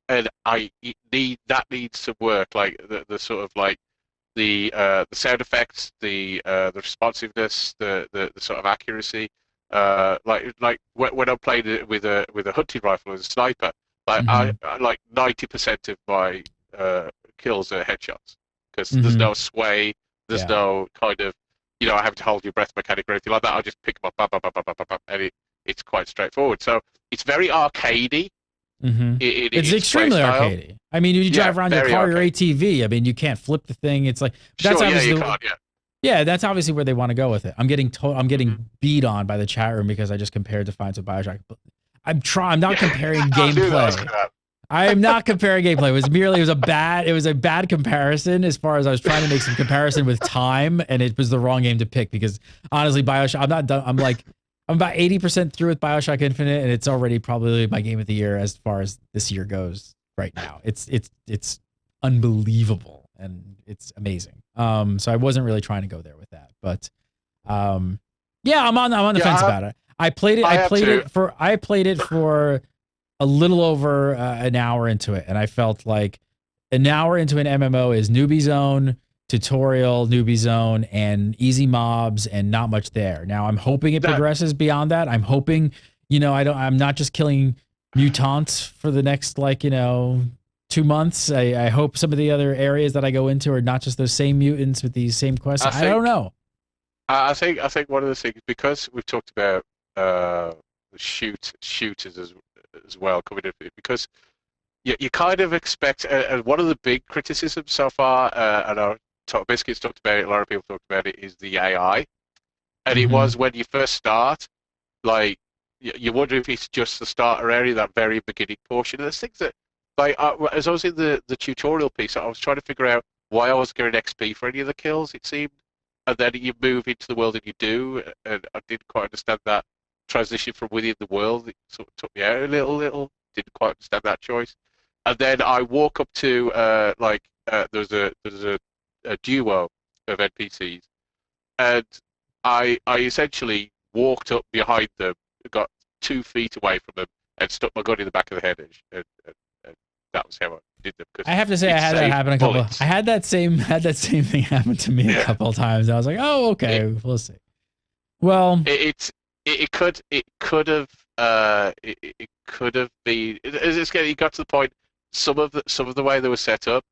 And that needs some work, like the sort of like the sound effects, the responsiveness, the sort of accuracy. Like when I'm playing it with a hunting rifle as a sniper, like I like 90% of my kills are headshots because there's no sway, there's no kind of I have to hold your breath mechanic or anything like that. I just pick them up, and it's quite straightforward. So it's very arcadey. It's extremely arcadey. I mean, you drive around your car, your ATV. I mean, you can't flip the thing. It's like that's obviously that's obviously where they want to go with it. I'm getting beat on by the chat room because I just compared Defiance with BioShock. I'm not comparing gameplay. I am not comparing gameplay. It was a bad comparison as far as I was trying to make some comparison with time, and it was the wrong game to pick because honestly, BioShock. I'm not done. I'm about 80% through with BioShock Infinite, and it's already probably my game of the year as far as this year goes right now. It's unbelievable and it's amazing. So I wasn't really trying to go there with that, but I'm on the fence about it. I played it for a little over an hour into it, and I felt like an hour into an MMO is newbie zone, tutorial, newbie zone, and easy mobs, and not much there. Now I'm hoping it progresses beyond that. I'm hoping, I'm not just killing mutants for the next 2 months. I hope some of the other areas that I go into are not just those same mutants with these same quests. I don't know. I think one of the things, because we've talked about shooters as well coming in, because you kind of expect, and one of the big criticisms so far, and our Biscuits talked about it, a lot of people talked about it, is the AI. And it was when you first start, like, you wonder if it's just the starter area, that very beginning portion. And there's things that, like, as I was in the tutorial piece, I was trying to figure out why I was getting XP for any of the kills, it seemed. And then you move into the world and you do, and I didn't quite understand that transition from within the world. It sort of took me out a little. Didn't quite understand that choice. And then I walk up to there's a duo of NPCs, and I essentially walked up behind them, got 2 feet away from them, and stuck my gun in the back of the head, and that was how I did them. I have to say, I had that happen a couple. I had that same thing happen to me a couple of times. I was like, oh, okay, we'll see. Well, it could have been. It got to the point. Some of the way they were set up,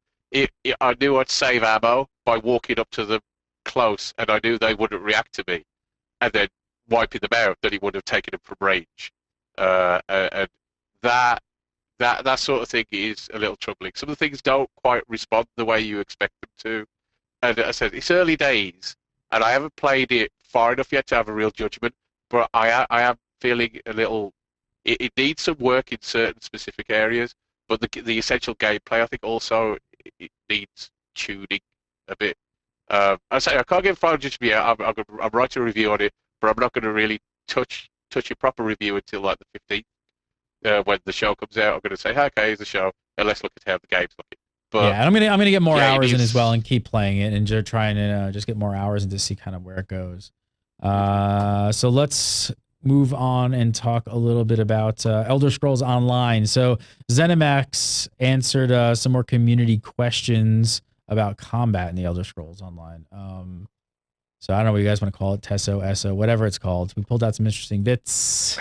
I knew I'd save ammo by walking up to them close, and I knew they wouldn't react to me, and then wiping them out. That he would have taken them from range, and that sort of thing is a little troubling. Some of the things don't quite respond the way you expect them to, and as I said, it's early days, and I haven't played it far enough yet to have a real judgment. But I am feeling a little. It needs some work in certain specific areas. But the essential gameplay, I think, also it needs tuning a bit. I say I can't give final judgment yet. I'm writing a review on it, but I'm not going to really touch a proper review until like the 15th, when the show comes out. I'm going to say, okay, here's the show, and let's look at how the game's looking. But yeah, and I'm gonna get more hours in as well, and keep playing it, and just trying to just get more hours and to see kind of where it goes. So let's move on and talk a little bit about Elder Scrolls Online. So ZeniMax answered some more community questions about combat in the Elder Scrolls Online. So I don't know what you guys want to call it, Tesso, Esso, whatever it's called. We pulled out some interesting bits.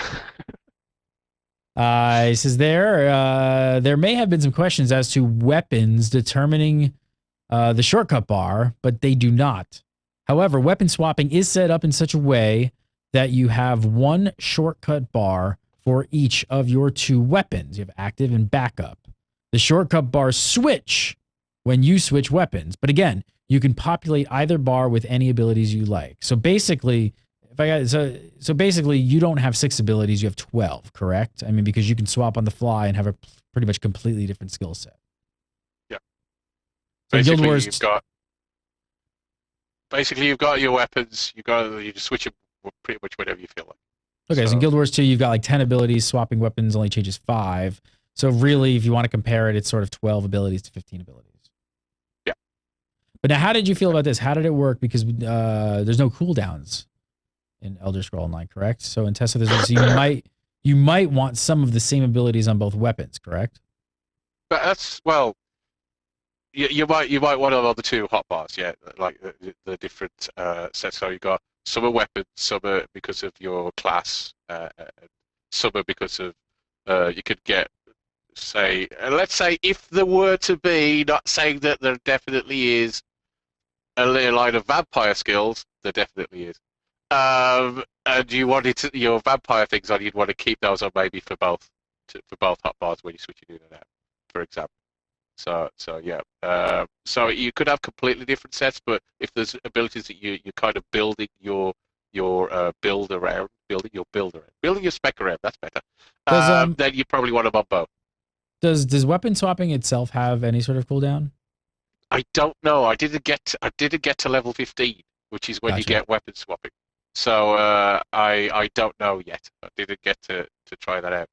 He says there may have been some questions as to weapons determining the shortcut bar, but they do not. However, weapon swapping is set up in such a way that you have one shortcut bar for each of your 2 weapons. You have active and backup. The shortcut bars switch when you switch weapons. But again, you can populate either bar with any abilities you like. So basically, basically you don't have 6 abilities, you have 12, correct? I mean, because you can swap on the fly and have a pretty much completely different skill set. Yeah. So basically, Guild Wars you've got your weapons, you just switch them pretty much whenever you feel like. Okay, so in Guild Wars 2, you've got like 10 abilities. Swapping weapons only changes 5. So really, if you want to compare it, it's sort of 12 abilities to 15 abilities. Yeah. But now, how did you feel about this? How did it work? Because there's no cooldowns in Elder Scrolls Online, correct? So in Tessa, you might want some of the same abilities on both weapons, correct? But that's, well, you might want to know the two hotbars, yeah, like the different sets. So you got some are weapons, some are because of your class, some are because of you could get, say, let's say if there were to be, not saying that there definitely is a line of vampire skills, there definitely is. And you wanted your vampire things on, you'd want to keep those on maybe for both hotbars when you switch it in and out, for example. So yeah. So you could have completely different sets, but if there's abilities that you're kind of building your build around, building your spec around, that's better. Then you probably want them on both. Does weapon swapping itself have any sort of cooldown? I don't know. I didn't get to level 15, which is when you get weapon swapping. So I don't know yet. I didn't get to try that out.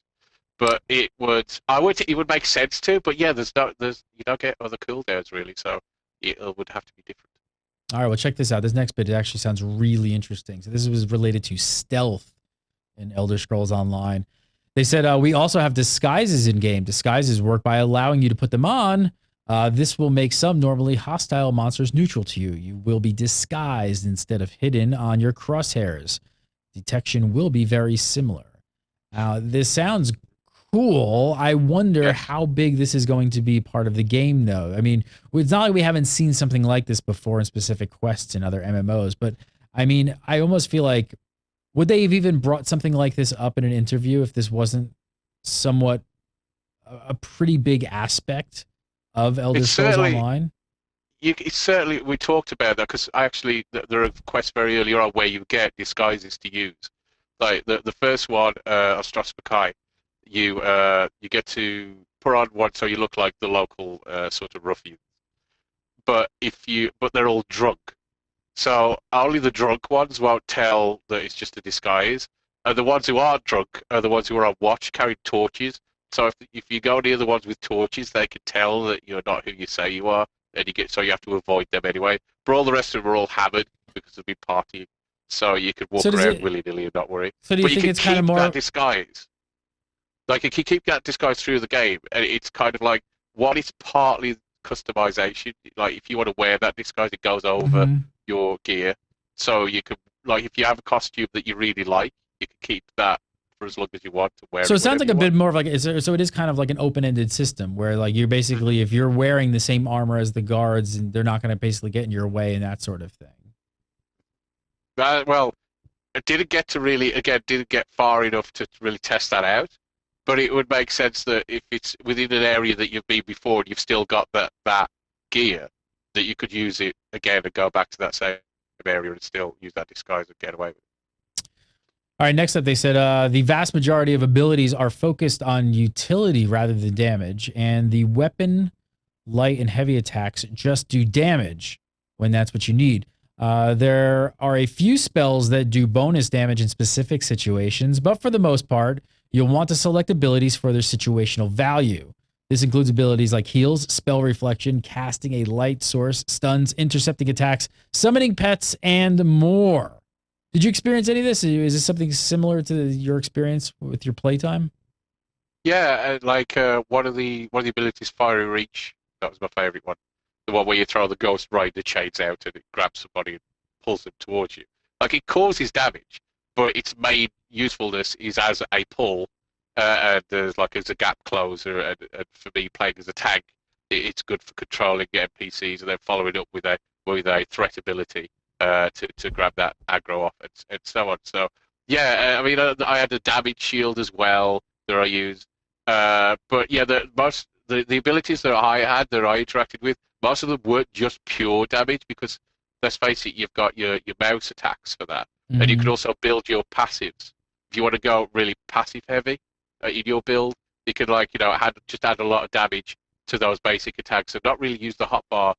But it would make sense to. But yeah, you don't get other cooldowns really, so it would have to be different. All right, well, check this out. This next bit actually sounds really interesting. So this was related to stealth in Elder Scrolls Online. They said, we also have disguises in game. Disguises work by allowing you to put them on. This will make some normally hostile monsters neutral to you. You will be disguised instead of hidden on your crosshairs. Detection will be very similar. This sounds cool. I wonder how big this is going to be part of the game, though. I mean, it's not like we haven't seen something like this before in specific quests and other MMOs, but I mean, I almost feel like, would they have even brought something like this up in an interview if this wasn't somewhat a pretty big aspect of Elder Scrolls Online? Certainly, we talked about that because there are quests very early on where you get disguises to use. Like the first one, Ostros Makai, you get to put on one so you look like the local sort of ruffian. But they're all drunk. So only the drunk ones won't tell that it's just a disguise. And the ones who aren't drunk are the ones who are on watch carrying torches. So if you go near the ones with torches, they can tell that you're not who you say you are, and you have to avoid them anyway. But all the rest of them are all hammered because they've been partying. So you could walk around willy-nilly and not worry. So do you think it's kind of more that disguise? Like you can keep that disguise through the game, and it's kind of like it's partly customization. Like if you want to wear that disguise, it goes over your gear. So you could, like, if you have a costume that you really like, you can keep that for as long as you want to wear. So it sounds like a bit more of like, so it is kind of like an open-ended system where like you're basically, if you're wearing the same armor as the guards, and they're not going to basically get in your way and that sort of thing. Well, I didn't get far enough to really test that out. But it would make sense that if it's within an area that you've been before and you've still got that gear, that you could use it again and go back to that same area and still use that disguise and get away with it. All right, next up, they said the vast majority of abilities are focused on utility rather than damage, and the weapon, light, and heavy attacks just do damage when that's what you need. There are a few spells that do bonus damage in specific situations, but for the most part, you'll want to select abilities for their situational value. This includes abilities like heals, spell reflection, casting a light source, stuns, intercepting attacks, summoning pets, and more. Did you experience any of this? Is this something similar to your experience with your playtime? Yeah, like one of the abilities, Fiery Reach. That was my favorite one. The one where you throw the Ghost Rider chains out and it grabs somebody and pulls them towards you. Like, it causes damage, but its main usefulness is as a pull, and there's like as a gap closer, and for me playing as a tank, it's good for controlling NPCs and then following up with a threat ability to grab that aggro off and so on. So yeah, I mean, I had a damage shield as well that I used, but yeah, the abilities that I had that I interacted with, most of them weren't just pure damage, because let's face it, you've got your mouse attacks for that. And you can also build your passives. If you want to go really passive heavy in your build, you can add a lot of damage to those basic attacks and not really use the hotbar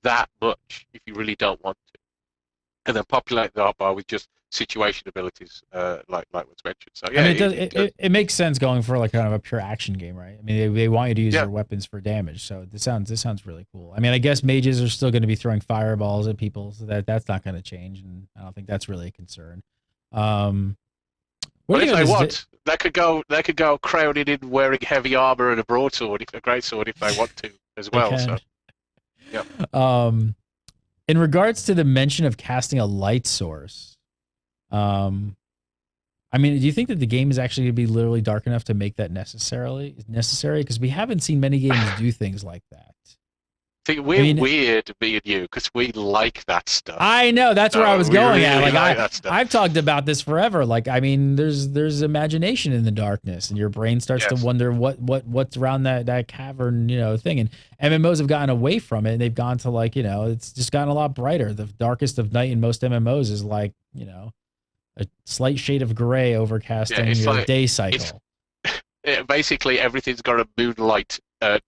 that much if you really don't want to. And then populate the hotbar with just situation abilities, like was mentioned. So yeah, I mean, it makes sense going for like kind of a pure action game, right? I mean, they want you to use your weapons for damage, so this sounds really cool. I mean, I guess mages are still going to be throwing fireballs at people, so that's not going to change, and I don't think that's really a concern. But if they want, they could go crowded in wearing heavy armor and a broadsword, a greatsword, if they want to as well. So Yep. In regards to the mention of casting a light source, I mean, do you think that the game is actually going to be literally dark enough to make that necessary? Because we haven't seen many games do things like that. See, we're weird, me and you, because we like that stuff. I know, that's where I was going at. Like, that stuff. I've talked about this forever. Like, I mean, there's imagination in the darkness, and your brain starts to wonder what's around that cavern, thing. And MMOs have gotten away from it, and they've gone to like, it's just gotten a lot brighter. The darkest of night in most MMOs is like, a slight shade of gray overcasting your day cycle. Basically, everything's got a moonlight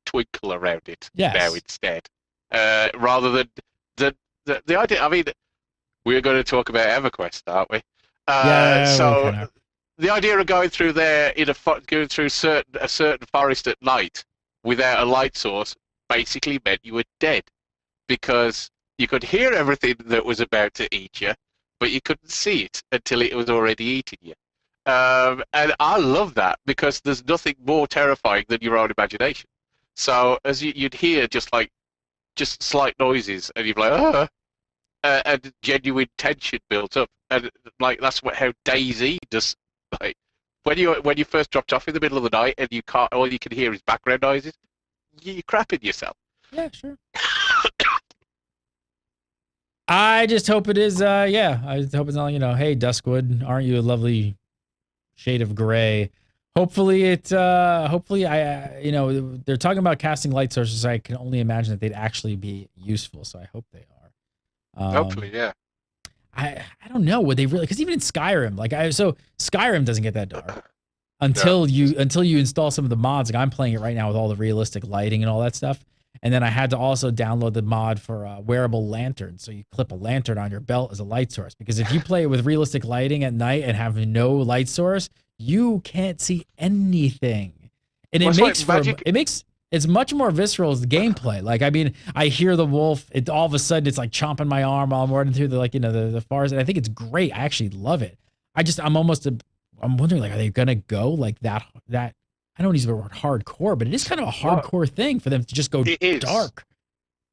twinkle around it now instead. Rather than the idea. I mean, we're going to talk about EverQuest, aren't we? So the idea of going through there going through a certain forest at night without a light source basically meant you were dead, because you could hear everything that was about to eat you, but you couldn't see it until it was already eating you. And I love that, because there's nothing more terrifying than your own imagination. So as you'd hear just slight noises, and you'd be like, and genuine tension built up, and like that's how DayZ does. Like when you first dropped off in the middle of the night, and all you can hear is background noises, you're crapping yourself. Yeah, sure. I just hope it is. I just hope it's not. Hey, Duskwood, aren't you a lovely shade of gray? Hopefully they're talking about casting light sources. I can only imagine that they'd actually be useful. So I hope they are. Hopefully, yeah. I don't know, would they really? Because even in Skyrim, so Skyrim doesn't get that dark until you install some of the mods. Like I'm playing it right now with all the realistic lighting and all that stuff. And then I had to also download the mod for wearable lanterns. So you clip a lantern on your belt as a light source. Because if you play it with realistic lighting at night and have no light source, you can't see anything. And it's much more visceral as the gameplay. Like, I mean, I hear the wolf. All of a sudden, it's like chomping my arm while I'm running through the forest. And I think it's great. I actually love it. I'm wondering, like, are they gonna go like that? I don't use the word hardcore, but it is kind of a hardcore thing for them to just go dark.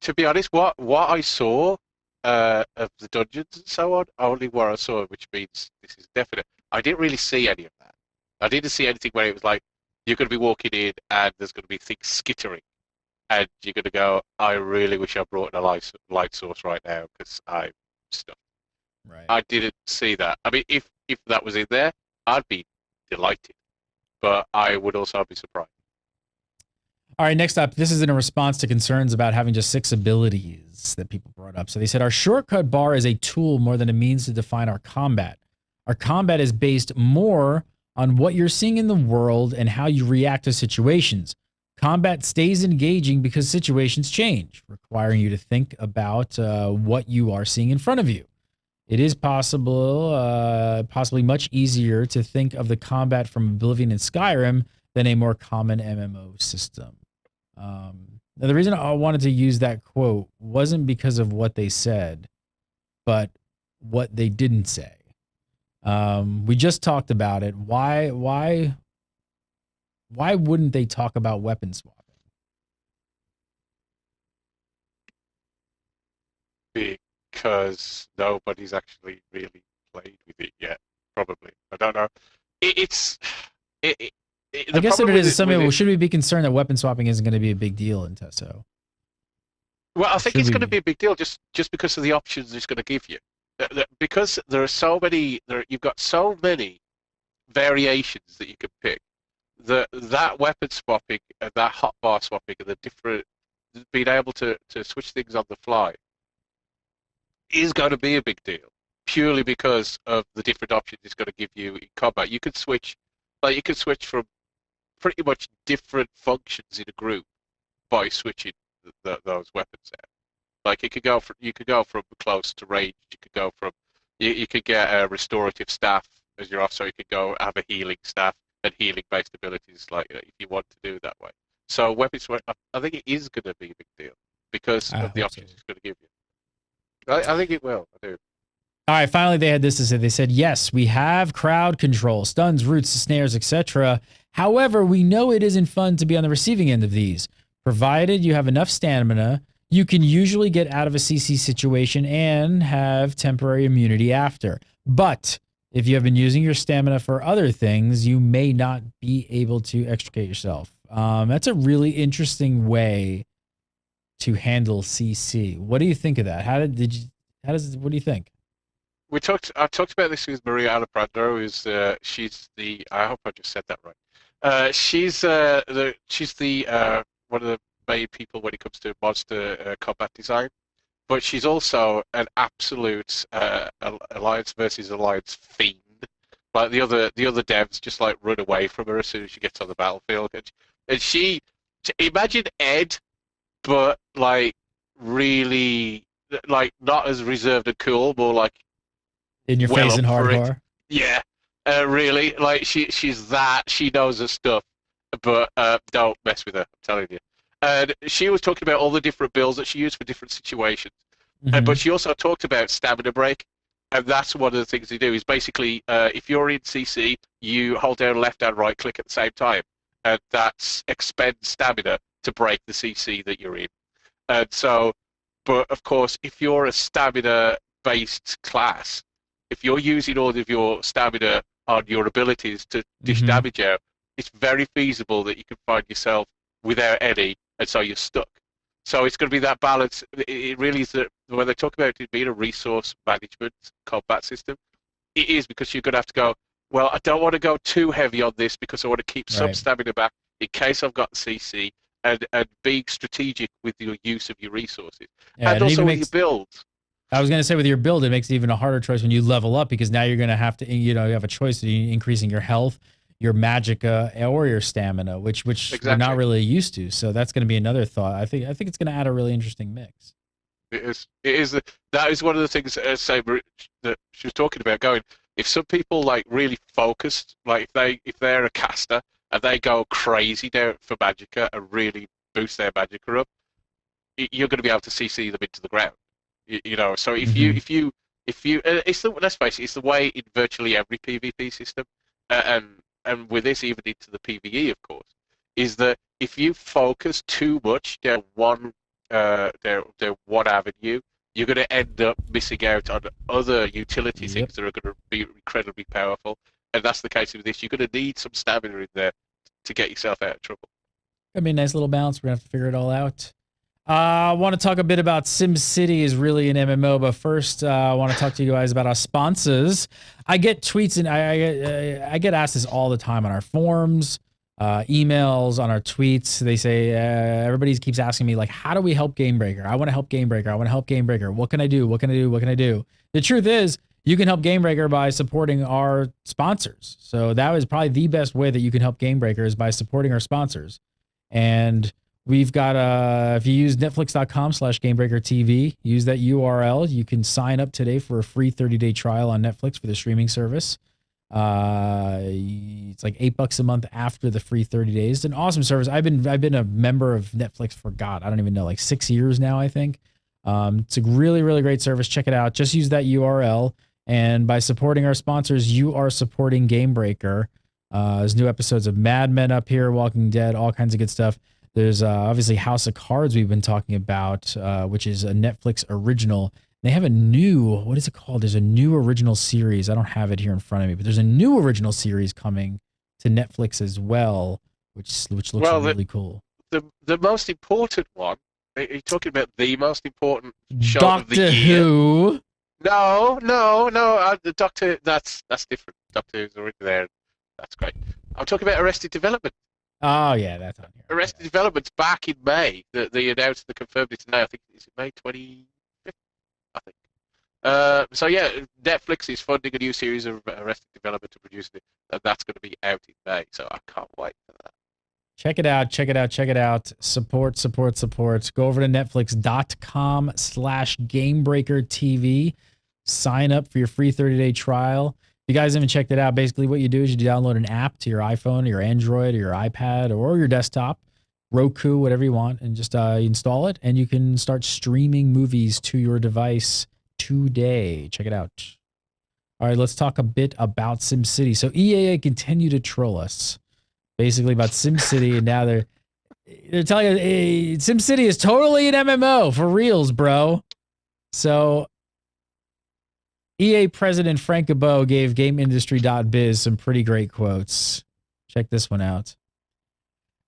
To be honest, what I saw of the dungeons and so on, only what I saw, which means this is definite. I didn't really see any of that. I didn't see anything where it was like, you're going to be walking in and there's going to be things skittering. And you're going to go, I really wish I brought a light source right now because I'm stuck. Right. I didn't see that. I mean, if that was in there, I'd be delighted. But I would also be surprised. All right, next up, this is in a response to concerns about having just 6 abilities that people brought up. So they said, our shortcut bar is a tool more than a means to define our combat. Our combat is based more on what you're seeing in the world and how you react to situations. Combat stays engaging because situations change, requiring you to think about what you are seeing in front of you. It is possibly much easier to think of the combat from Oblivion and Skyrim than a more common MMO system. Now the reason I wanted to use that quote wasn't because of what they said, but what they didn't say. We just talked about it. Why wouldn't they talk about weapon swapping? Because nobody's actually really played with it yet. Probably, I don't know. I guess if it is something, should we be concerned that weapon swapping isn't going to be a big deal in Tesso? Well, I think it's going to be a big deal just because of the options it's going to give you. Because there are so many, you've got so many variations that you can pick. That weapon swapping and that hotbar swapping and the different, being able to switch things on the fly is going to be a big deal, purely because of the different options it's going to give you in combat. You can switch from pretty much different functions in a group by switching those weapons out. Like you could go from close to range. You could go from you could get a restorative staff as your off, so you could go have a healing staff and healing based abilities like if you want to do it that way. So weapons, I think it is going to be a big deal because of the options it's going to give you. I think it will. I do. All right, finally they had this to say. They said, yes, we have crowd control, stuns, roots, snares, etc. However, we know it isn't fun to be on the receiving end of these. Provided you have enough stamina, You can usually get out of a CC situation and have temporary immunity after. But if you have been using your stamina for other things, you may not be able to extricate yourself. That's a really interesting way to handle CC. What do you think of that? What do you think? I talked about this with Maria Alapradro, she's the, I hope I just said that right. She's the one of the main people when it comes to monster combat design, but she's also an absolute Alliance versus Alliance fiend. Like the other devs just like run away from her as soon as she gets on the battlefield, and she imagine Ed, but like really like not as reserved and cool, more like in your face and hardcore. Yeah, really. Like she's that. She knows her stuff, but don't mess with her. I'm telling you. And she was talking about all the different builds that she used for different situations. But she also talked about stamina break, and that's one of the things they do. Is basically if you're in CC, you hold down left and right click at the same time, and that's expend stamina to break the CC that you're in. And so, but of course, if you're a stamina-based class, if you're using all of your stamina on your abilities to dish damage out, it's very feasible that you can find yourself without any, and so you're stuck. So it's going to be that balance. It really is that when they talk about it being a resource management combat system, it is, because you're going to have to go, well, I don't want to go too heavy on this because I want to keep some stamina back in case I've got CC, and being strategic with your use of your resources. Yeah, and also with your build. I was going to say with your build, it makes it even a harder choice when you level up, because now you're going to have to, you have a choice of increasing your health, your magicka, or your stamina, which we're not really used to. So that's going to be another thought. I think it's going to add a really interesting mix. It is. That is one of the things that she was talking about. Going, if some people like really focused, like if they're a caster and they go crazy down for magicka and really boost their magicka up, you're going to be able to CC them into the ground. So if you let's face it, it's the way in virtually every PvP system, and with this even into the PvE, of course, is that if you focus too much down one avenue, you're going to end up missing out on other utility things that are going to be incredibly powerful. And that's the case with this. You're going to need some stamina in there to get yourself out of trouble. That'd be a nice little balance. We're going to have to figure it all out. I want to talk a bit about SimCity is really an MMO, but first I want to talk to you guys about our sponsors. I get tweets and I get asked this all the time on our forums, emails, on our tweets. They say, everybody keeps asking me, like, how do we help Gamebreaker? I want to help Gamebreaker. I want to help Gamebreaker. What can I do? What can I do? What can I do? The truth is, you can help Gamebreaker by supporting our sponsors. So that is probably the best way that you can help Gamebreaker, is by supporting our sponsors. And we've got if you use netflix.com/GamebreakerTV, use that URL. You can sign up today for a free 30-day trial on Netflix for the streaming service. It's like $8 a month after the free 30 days. It's an awesome service. I've been a member of Netflix for, God, I don't even know, like 6 years now, I think. It's a really, really great service. Check it out. Just use that URL. And by supporting our sponsors, you are supporting Gamebreaker. There's new episodes of Mad Men up here, Walking Dead, all kinds of good stuff. There's obviously House of Cards we've been talking about, which is a Netflix original. They have a new, what is it called? There's a new original series. I don't have it here in front of me, but there's a new original series coming to Netflix as well, which looks really cool. The most important one, are you talking about the most important show of the year? Doctor Who. No, the Doctor, that's different. Doctor Who's already there. That's great. I'm talking about Arrested Development. Oh, yeah, that's on here. Arrested Development's back in May. They announced, they confirmed it today. I think it's May 25th, I think. So, yeah, Netflix is funding a new series of Arrested Development to produce it, and that's going to be out in May. So I can't wait for that. Check it out. Check it out. Check it out. Support. Go over to netflix.com/GamebreakerTV. Sign up for your free 30-day trial. If you guys haven't checked it out, basically what you do is you download an app to your iPhone or your Android or your iPad or your desktop, Roku, whatever you want, and just install it, and you can start streaming movies to your device today. Check it out. All right, let's talk a bit about SimCity. So EAA continue to troll us, basically, about SimCity, and now they're telling us SimCity is totally an MMO for reals, bro. So EA president Frank Cabot gave GameIndustry.biz some pretty great quotes. Check this one out.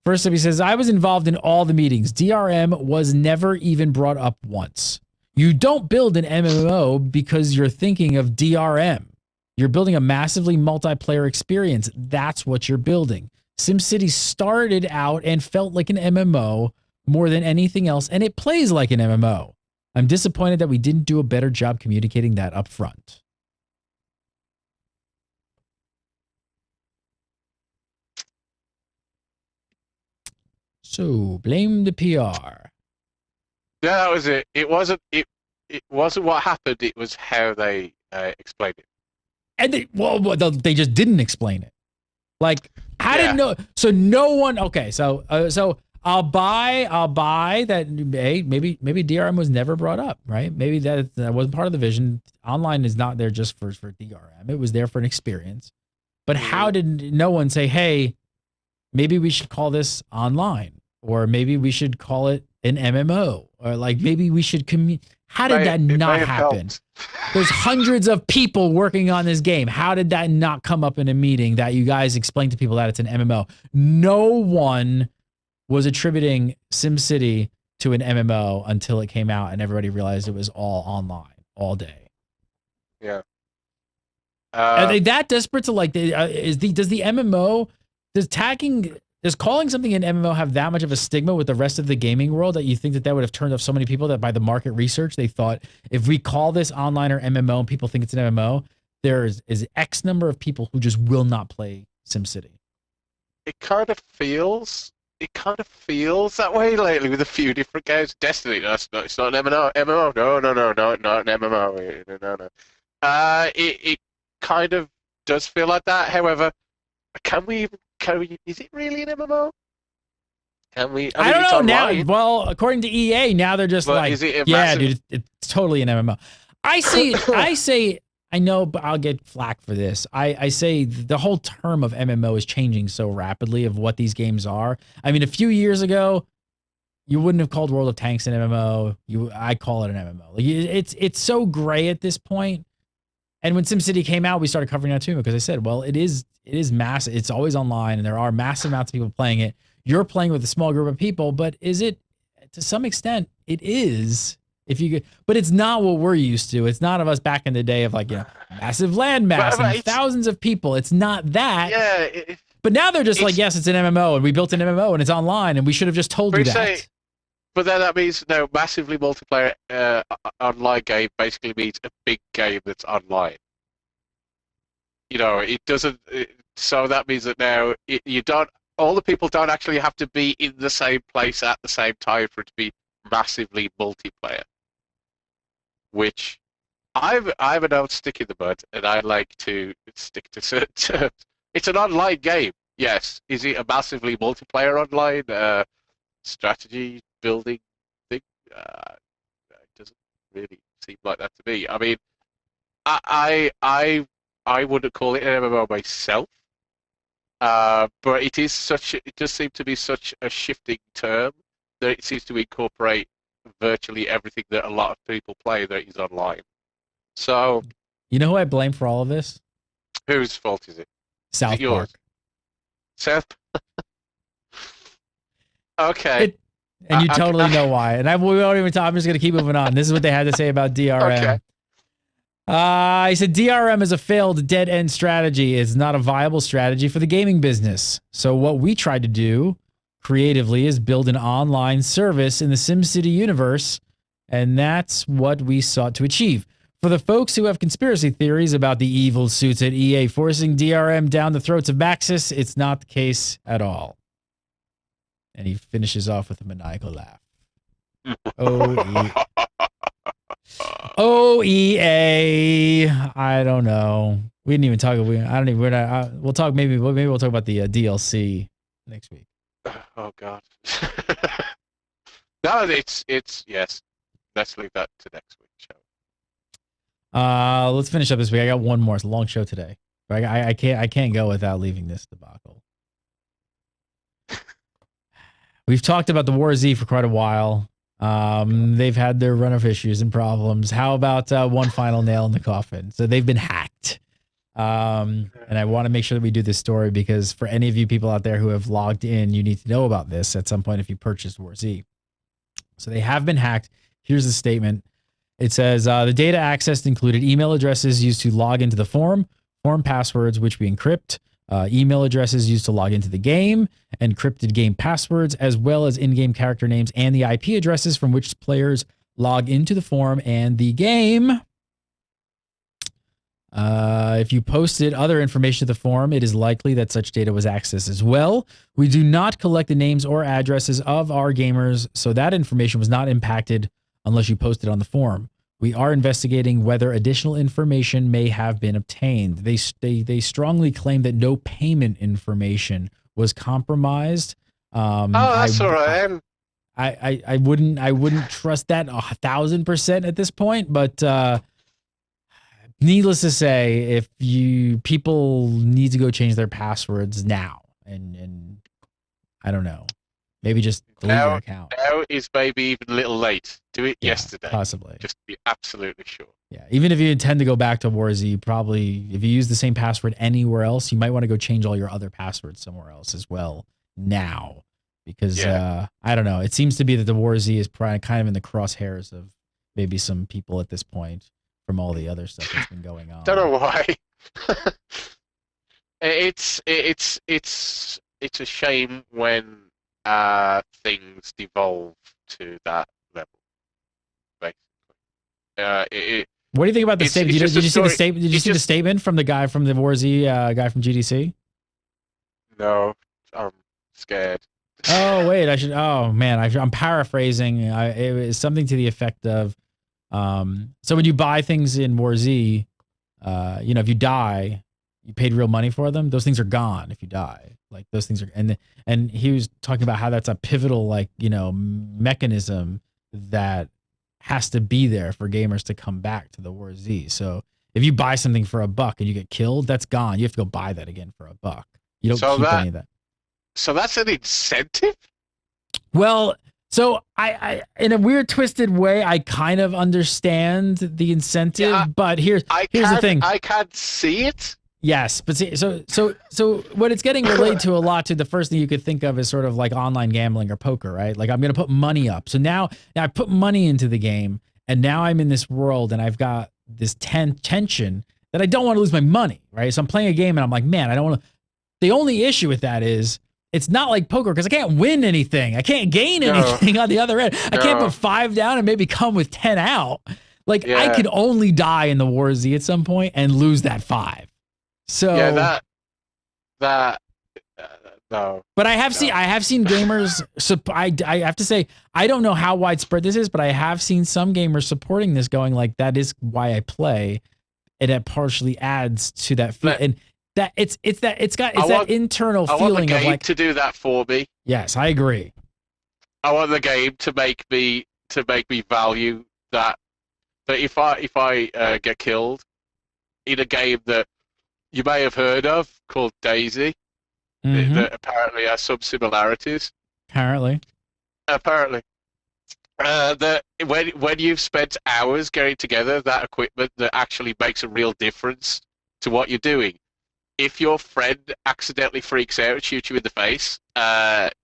First up, he says, I was involved in all the meetings. DRM was never even brought up once. You don't build an MMO because you're thinking of DRM. You're building a massively multiplayer experience. That's what you're building. SimCity started out and felt like an MMO more than anything else, and it plays like an MMO. I'm disappointed that we didn't do a better job communicating that up front. So, blame the PR. Yeah, that was it. It wasn't what happened. It was how they explained it. And they just didn't explain it. Like, how did no? So no one. Okay, so I'll buy that. Hey, maybe DRM was never brought up, right? Maybe that wasn't part of the vision. Online is not there just for DRM. It was there for an experience. But how did no one say, hey, maybe we should call this online, or maybe we should call it an MMO, or like maybe we should How did that not happen? There's hundreds of people working on this game. How did that not come up in a meeting that you guys explained to people that it's an MMO? No one was attributing SimCity to an MMO until it came out and everybody realized it was all online, all day. Yeah. Are they that desperate to like, does the MMO, does calling something an MMO have that much of a stigma with the rest of the gaming world that you think that would have turned off so many people that by the market research, they thought if we call this online or MMO and people think it's an MMO, there is X number of people who just will not play SimCity? It kind of feels that way lately with a few different games. Destiny, it's not an MMO. No, not an MMO. No. It kind of does feel like that. However, is it really an MMO? I don't know now. Well, according to EA, now they're just like, yeah, dude, it's totally an MMO. I say, I know, but I'll get flack for this. I say the whole term of MMO is changing so rapidly of what these games are. I mean, a few years ago, you wouldn't have called World of Tanks an MMO. I call it an MMO. Like, it's so gray at this point. And when SimCity came out, we started covering that too because I said, well, it is massive. It's always online, and there are massive amounts of people playing it. You're playing with a small group of people, but is it to some extent? It is. But it's not what we're used to. It's not of us back in the day of like massive land mass and thousands of people. It's not that. Yeah. But now they're just like, yes, it's an MMO, and we built an MMO, and it's online, and we should have just told you that. But then that means massively multiplayer online game basically means a big game that's online. It doesn't. So that means that now all the people don't actually have to be in the same place at the same time for it to be massively multiplayer. Which I'm an old stick in the mud, and I like to stick to certain terms. It's an online game, yes. Is it a massively multiplayer online strategy building thing? It doesn't really seem like that to me. I mean, I wouldn't call it an MMO myself, but it does seem to be such a shifting term that it seems to incorporate virtually everything that a lot of people play that is online. So, you know who I blame for all of this? Whose fault is it? South Park. South. Okay. And you totally know why. And we won't even talk. I'm just going to keep moving on. This is what they had to say about DRM. Okay. He said DRM is a failed dead-end strategy. It's not a viable strategy for the gaming business. So what we tried to do creatively is build an online service in the SimCity universe, and that's what we sought to achieve. For the folks who have conspiracy theories about the evil suits at EA forcing DRM down the throats of Maxis, it's not the case at all. And he finishes off with a maniacal laugh. EA. I don't know. We didn't even talk. We'll talk. Maybe we'll talk about the DLC next week. Oh God. No, it's yes. Let's leave that to next week's show. Let's finish up this week. I got one more. It's a long show today. But I can't go without leaving this debacle. We've talked about the WarZ for quite a while. They've had their run of issues and problems. How about one final nail in the coffin? So they've been hacked. And I want to make sure that we do this story because for any of you people out there who have logged in, you need to know about this at some point if you purchased WarZ. So they have been hacked. Here's the statement. It says the data accessed included email addresses used to log into the forum passwords, which we encrypt, email addresses used to log into the game, encrypted game passwords, as well as in-game character names and the IP addresses from which players log into the forum and the game. If you posted other information to the forum, it is likely that such data was accessed as well. We do not collect the names or addresses of our gamers, so that information was not impacted unless you posted on the forum. We are investigating whether additional information may have been obtained. They strongly claim that no payment information was compromised. That's all right. I wouldn't trust that 1,000% at this point, but needless to say, if people need to go change their passwords now, and I don't know, maybe just delete your account. Now is maybe even a little late. Do it yesterday, possibly. Just to be absolutely sure. Yeah, even if you intend to go back to WarZ, probably if you use the same password anywhere else, you might want to go change all your other passwords somewhere else as well now, because I don't know. It seems to be that the WarZ is kind of in the crosshairs of maybe some people at this point from all the other stuff that's been going on. Don't know why. It's a shame when things devolve to that level. Basically, what do you think about the statement? Did you see the statement? Did you see the statement from the guy from the WarZ guy from GDC? No, I'm scared. Oh wait, I should. Oh man, I'm paraphrasing. It was something to the effect of, so when you buy things in WarZ, if you die, you paid real money for them. Those things are gone if you die. Like those things are, and he was talking about how that's a pivotal, mechanism that has to be there for gamers to come back to the WarZ. So if you buy something for $1 and you get killed, that's gone. You have to go buy that again for $1. You don't keep any of that. So that's an incentive? Well, so I in a weird twisted way, I kind of understand the incentive, but here's the thing. I can't see it. Yes, but see, so what it's getting related to a lot to the first thing you could think of is sort of like online gambling or poker, right? Like I'm going to put money up. So now I put money into the game and now I'm in this world and I've got this tension that I don't want to lose my money, right? So I'm playing a game and I'm like, man, I don't want to. The only issue with that is it's not like poker because I can't win anything. I can't gain anything on the other end. I can't put 5 down and maybe come with 10 out. Like I could only die in the WarZ at some point and lose that 5. So no. But I have seen gamers. I have to say I don't know how widespread this is, but I have seen some gamers supporting this, going like that is why I play, and it partially adds to that feel. And that it's that internal feeling I want the game of like to do that for me. Yes, I agree. I want the game to make me value that if I get killed in a game that you may have heard of called Daisy, that apparently has some similarities. Apparently, that when you've spent hours getting together that equipment that actually makes a real difference to what you're doing, if your friend accidentally freaks out and shoots you in the face,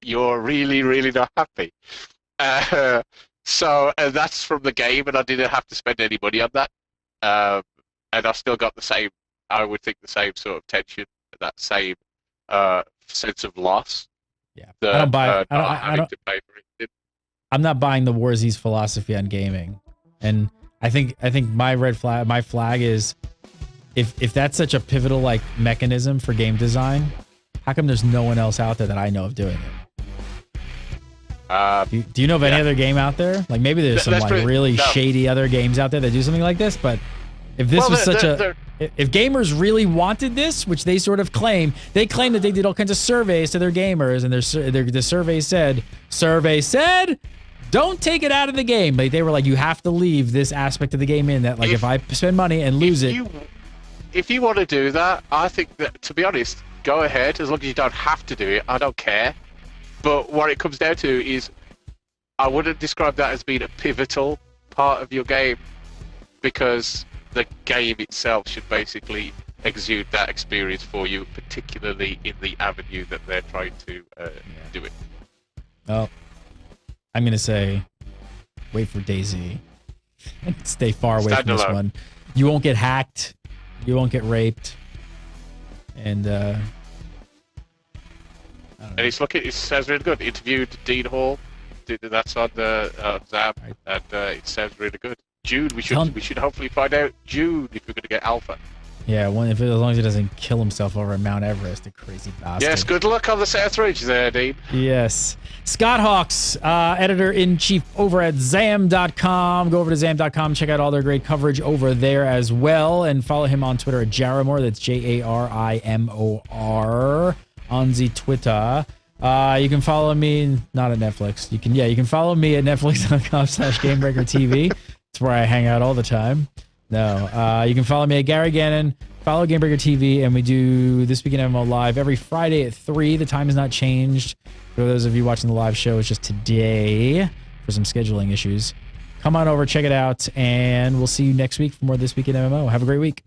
you're really, really not happy. So that's from the game, and I didn't have to spend any money on that. And I still got the same, I would think, the same sort of tension, that same sense of loss. Yeah, I don't buy. I don't. I'm not buying the WarZ's philosophy on gaming, and I think my flag is, if that's such a pivotal mechanism for game design, how come there's no one else out there that I know of doing it? Do you know of any other game out there? Like maybe there's some really shady other games out there that do something like this, but if this was if gamers really wanted this, which they sort of claim, that they did all kinds of surveys to their gamers, and the survey said, don't take it out of the game. Like they were like, you have to leave this aspect of the game in, that if I spend money and lose it. If you want to do that, I think that, to be honest, go ahead, as long as you don't have to do it. I don't care. But what it comes down to is, I wouldn't describe that as being a pivotal part of your game, because the game itself should basically exude that experience for you, particularly in the avenue that they're trying to do it. Well, I'm going to say, wait for DayZ. Stay far away from this one. You won't get hacked. You won't get raped. And, and it sounds really good. Interviewed Dean Hall. That's on the Zab, and it sounds really good. June, we should hopefully find out June if we're going to get alpha. Yeah, as long as he doesn't kill himself over Mount Everest, the crazy bastard. Yes, good luck on the South Ridge there, Dean. Yes. Scott Hawks, editor-in-chief over at Zam.com. Go over to Zam.com, check out all their great coverage over there as well, and follow him on Twitter at Jarimor. That's Jarimor on the Twitter. You can follow me, not at Netflix. You can follow me at netflix.com/GameBreakerTV. It's where I hang out all the time. No, you can follow me at Gary Gannon. Follow GameBreaker TV, and we do This Week in MMO live every Friday at 3. The time has not changed. For those of you watching the live show, it's just today for some scheduling issues. Come on over, check it out, and we'll see you next week for more This Week in MMO. Have a great week.